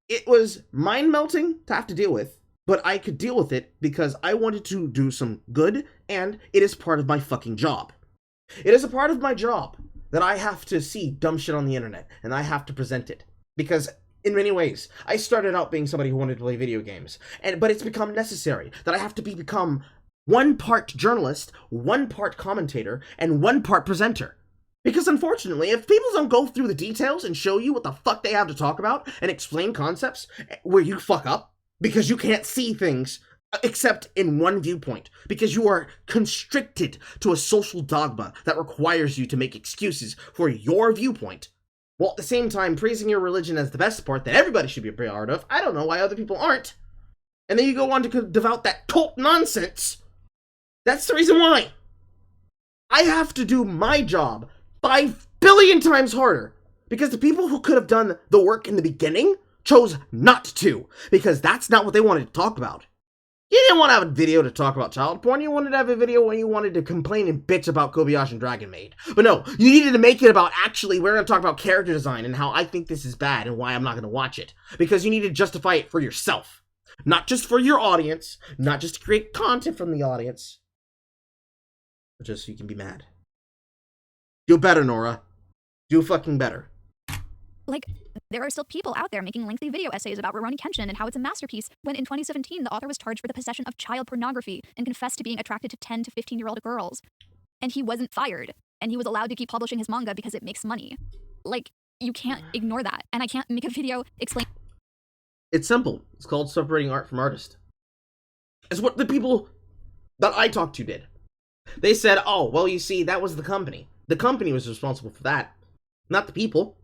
it was mind-melting to have to deal with, but I could deal with it because I wanted to do some good, and it is part of my fucking job. It is a part of my job that I have to see dumb shit on the internet, and I have to present it. Because, in many ways, I started out being somebody who wanted to play video games, but it's become necessary that I have to become one part journalist, one part commentator, and one part presenter. Because unfortunately, if people don't go through the details and show you what the fuck they have to talk about and explain concepts where you fuck up because you can't see things except in one viewpoint, because you are constricted to a social dogma that requires you to make excuses for your viewpoint, while at the same time praising your religion as the best part that everybody should be a part of, I don't know why other people aren't. And then you go on to devout that cult nonsense. That's the reason why. I have to do my job 5 billion times harder because the people who could have done the work in the beginning chose not to, because that's not what they wanted to talk about. You didn't want to have a video to talk about child porn. You wanted to have a video when you wanted to complain and bitch about Kobayashi and Dragon Maid. But no, you needed to make it about actually, we're going to talk about character design and how I think this is bad and why I'm not going to watch it. Because you need to justify it for yourself. Not just for your audience, not just to create content from the audience, but just so you can be mad. Do better, Nora. Do fucking better. Like, there are still people out there making lengthy video essays about Rurouni Kenshin and how it's a masterpiece, when in 2017 the author was charged for the possession of child pornography and confessed to being attracted to 10 to 15-year-old girls. And he wasn't fired, and he was allowed to keep publishing his manga because it makes money. Like, you can't ignore that, and I can't make a video explain... It's simple. It's called separating art from artist. It's what the people that I talked to did. They said, oh, well, you see, that was the company. The company was responsible for that, not the people.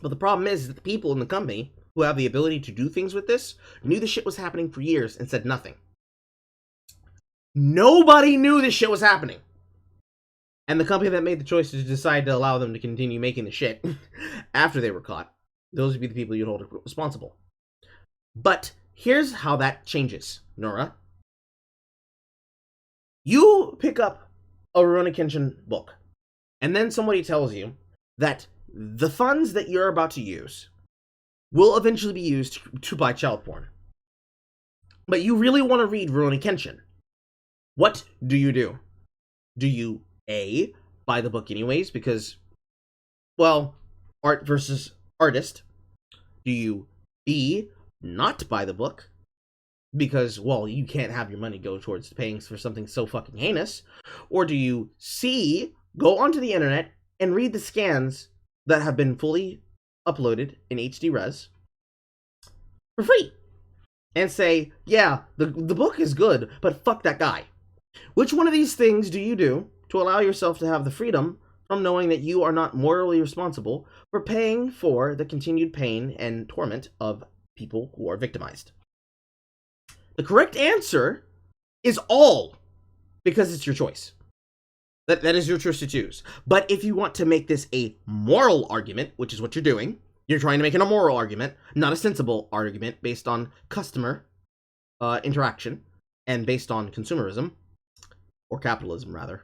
But the problem is that the people in the company who have the ability to do things with this knew the shit was happening for years and said nothing. Nobody knew this shit was happening. And the company that made the choice to decide to allow them to continue making the shit after they were caught, those would be the people you'd hold responsible. But here's how that changes, Nora. You pick up a Rurouni Kenshin book, and then somebody tells you that the funds that you're about to use will eventually be used to buy child porn. but you really want to read Rurouni Kenshin. What do you do? Do you A, buy the book anyways because, well, art versus artist? Do you B, not buy the book because, well, you can't have your money go towards paying for something so fucking heinous? Or do you C, go onto the internet and read the scans that have been fully uploaded in HD res for free and say, yeah, the book is good, but fuck that guy? Which one of these things do you do to allow yourself to have the freedom from knowing that you are not morally responsible for paying for the continued pain and torment of people who are victimized? The correct answer is all, because it's your choice. That is your choice to choose. But if you want to make this a moral argument, which is what you're doing, you're trying to make it a moral argument, not a sensible argument based on customer interaction and based on consumerism, or capitalism rather.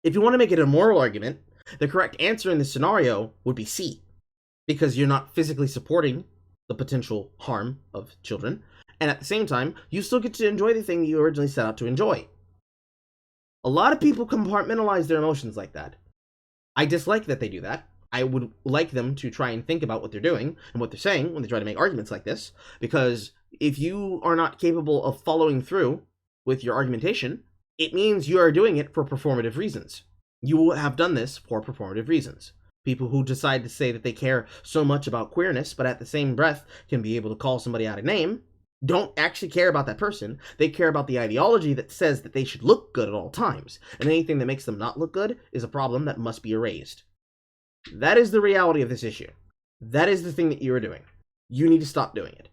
If you want to make it a moral argument, the correct answer in this scenario would be C, because you're not physically supporting the potential harm of children, and at the same time, you still get to enjoy the thing you originally set out to enjoy. A lot of people compartmentalize their emotions like that. I dislike that they do that. I would like them to try and think about what they're doing and what they're saying when they try to make arguments like this, because if you are not capable of following through with your argumentation, it means you are doing it for performative reasons. You have done this for performative reasons. People who decide to say that they care so much about queerness, but at the same breath can be able to call somebody out a name, don't actually care about that person. They care about the ideology that says that they should look good at all times, and anything that makes them not look good is a problem that must be erased. That is the reality of this issue. That is the thing that you are doing. You need to stop doing it.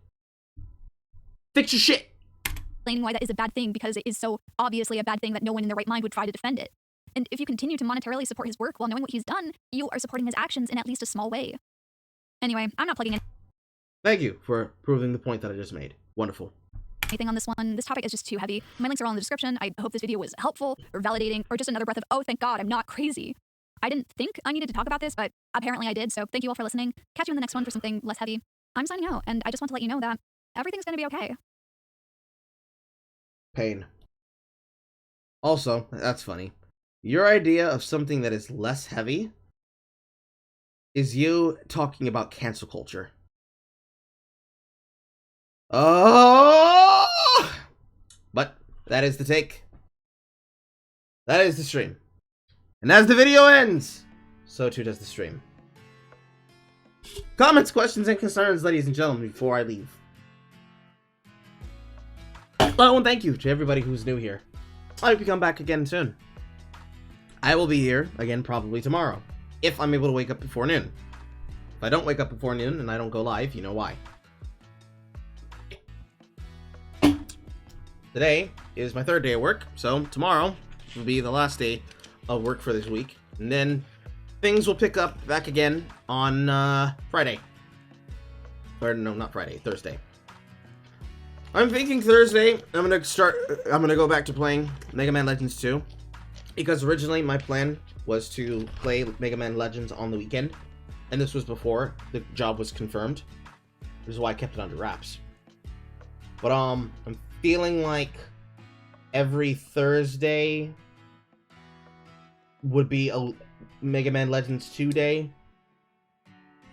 Fix your shit! Explain why that is a bad thing, because it is so obviously a bad thing that no one in their right mind would try to defend it. And if you continue to monetarily support his work while knowing what he's done, you are supporting his actions in at least a small way. Anyway, I'm not plugging in Thank you for proving the point that I just made. Wonderful. anything on this one. This topic is just too heavy. My links are all in the description. I hope this video was helpful or validating or just another breath of, oh, thank God, I'm not crazy. I didn't think I needed to talk about this, but apparently I did, so thank you all for listening. Catch you in the next one for something less heavy. I'm signing out, and I just want to let you know that everything's gonna be okay. Pain. Also, that's funny. Your idea of something that is less heavy is you talking about cancel culture. Oh! But that is the take. That is the stream. And as the video ends, so too does the stream. Comments, questions, and concerns, ladies and gentlemen, before I leave. Well, and thank you to everybody who's new here. I hope you come back again soon. I will be here again probably tomorrow, if I'm able to wake up before noon. If I don't wake up before noon and I don't go live, you know why. Today is my third day of work, so tomorrow will be the last day of work for this week. And then things will pick up back again on Friday. Or no, not Friday, Thursday. I'm thinking Thursday, I'm gonna go back to playing Mega Man Legends 2. Because originally my plan was to play Mega Man Legends on the weekend. And this was before the job was confirmed. This is why I kept it under wraps. But I'm feeling like every Thursday would be a Mega Man Legends 2 day.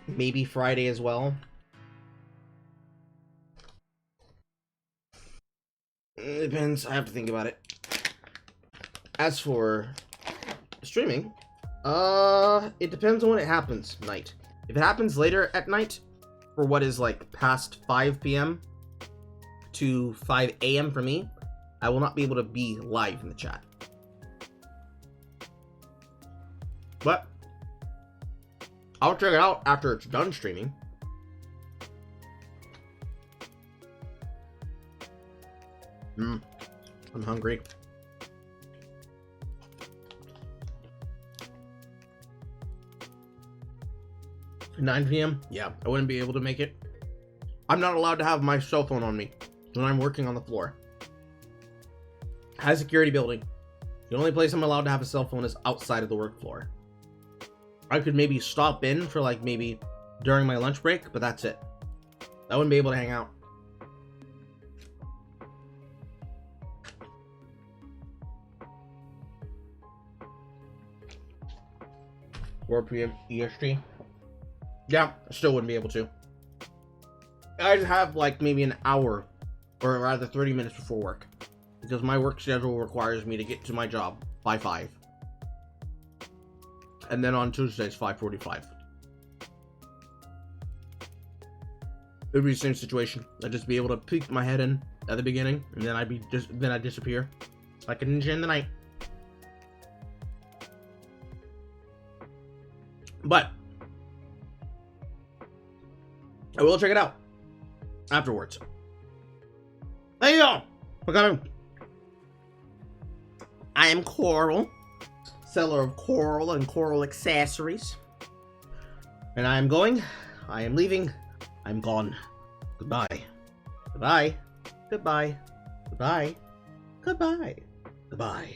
Maybe Friday as well. It depends. I have to think about it. As for streaming, it depends on when it happens, night. If it happens later at night, for what is like past 5 p.m. to 5 a.m. for me, I will not be able to be live in the chat. But I'll check it out after it's done streaming. I'm hungry. 9 p.m? Yeah, I wouldn't be able to make it. I'm not allowed to have my cell phone on me when I'm working on the floor. High security building. The only place I'm allowed to have a cell phone is outside of the work floor. I could maybe stop in for like maybe during my lunch break, but that's it. I wouldn't be able to hang out. 4 p.m. EST. Yeah, I still wouldn't be able to. I'd have like maybe an hour, or rather 30 minutes before work, because my work schedule requires me to get to my job by 5. And then on Tuesdays, 5:45. It would be the same situation. I'd just be able to peek my head in at the beginning, and then I'd disappear like a ninja in the night. But I will check it out afterwards. Hey y'all! I am Coral, seller of coral and coral accessories. And I am going, I am leaving, I'm gone. Goodbye. Goodbye. Goodbye. Goodbye. Goodbye. Goodbye.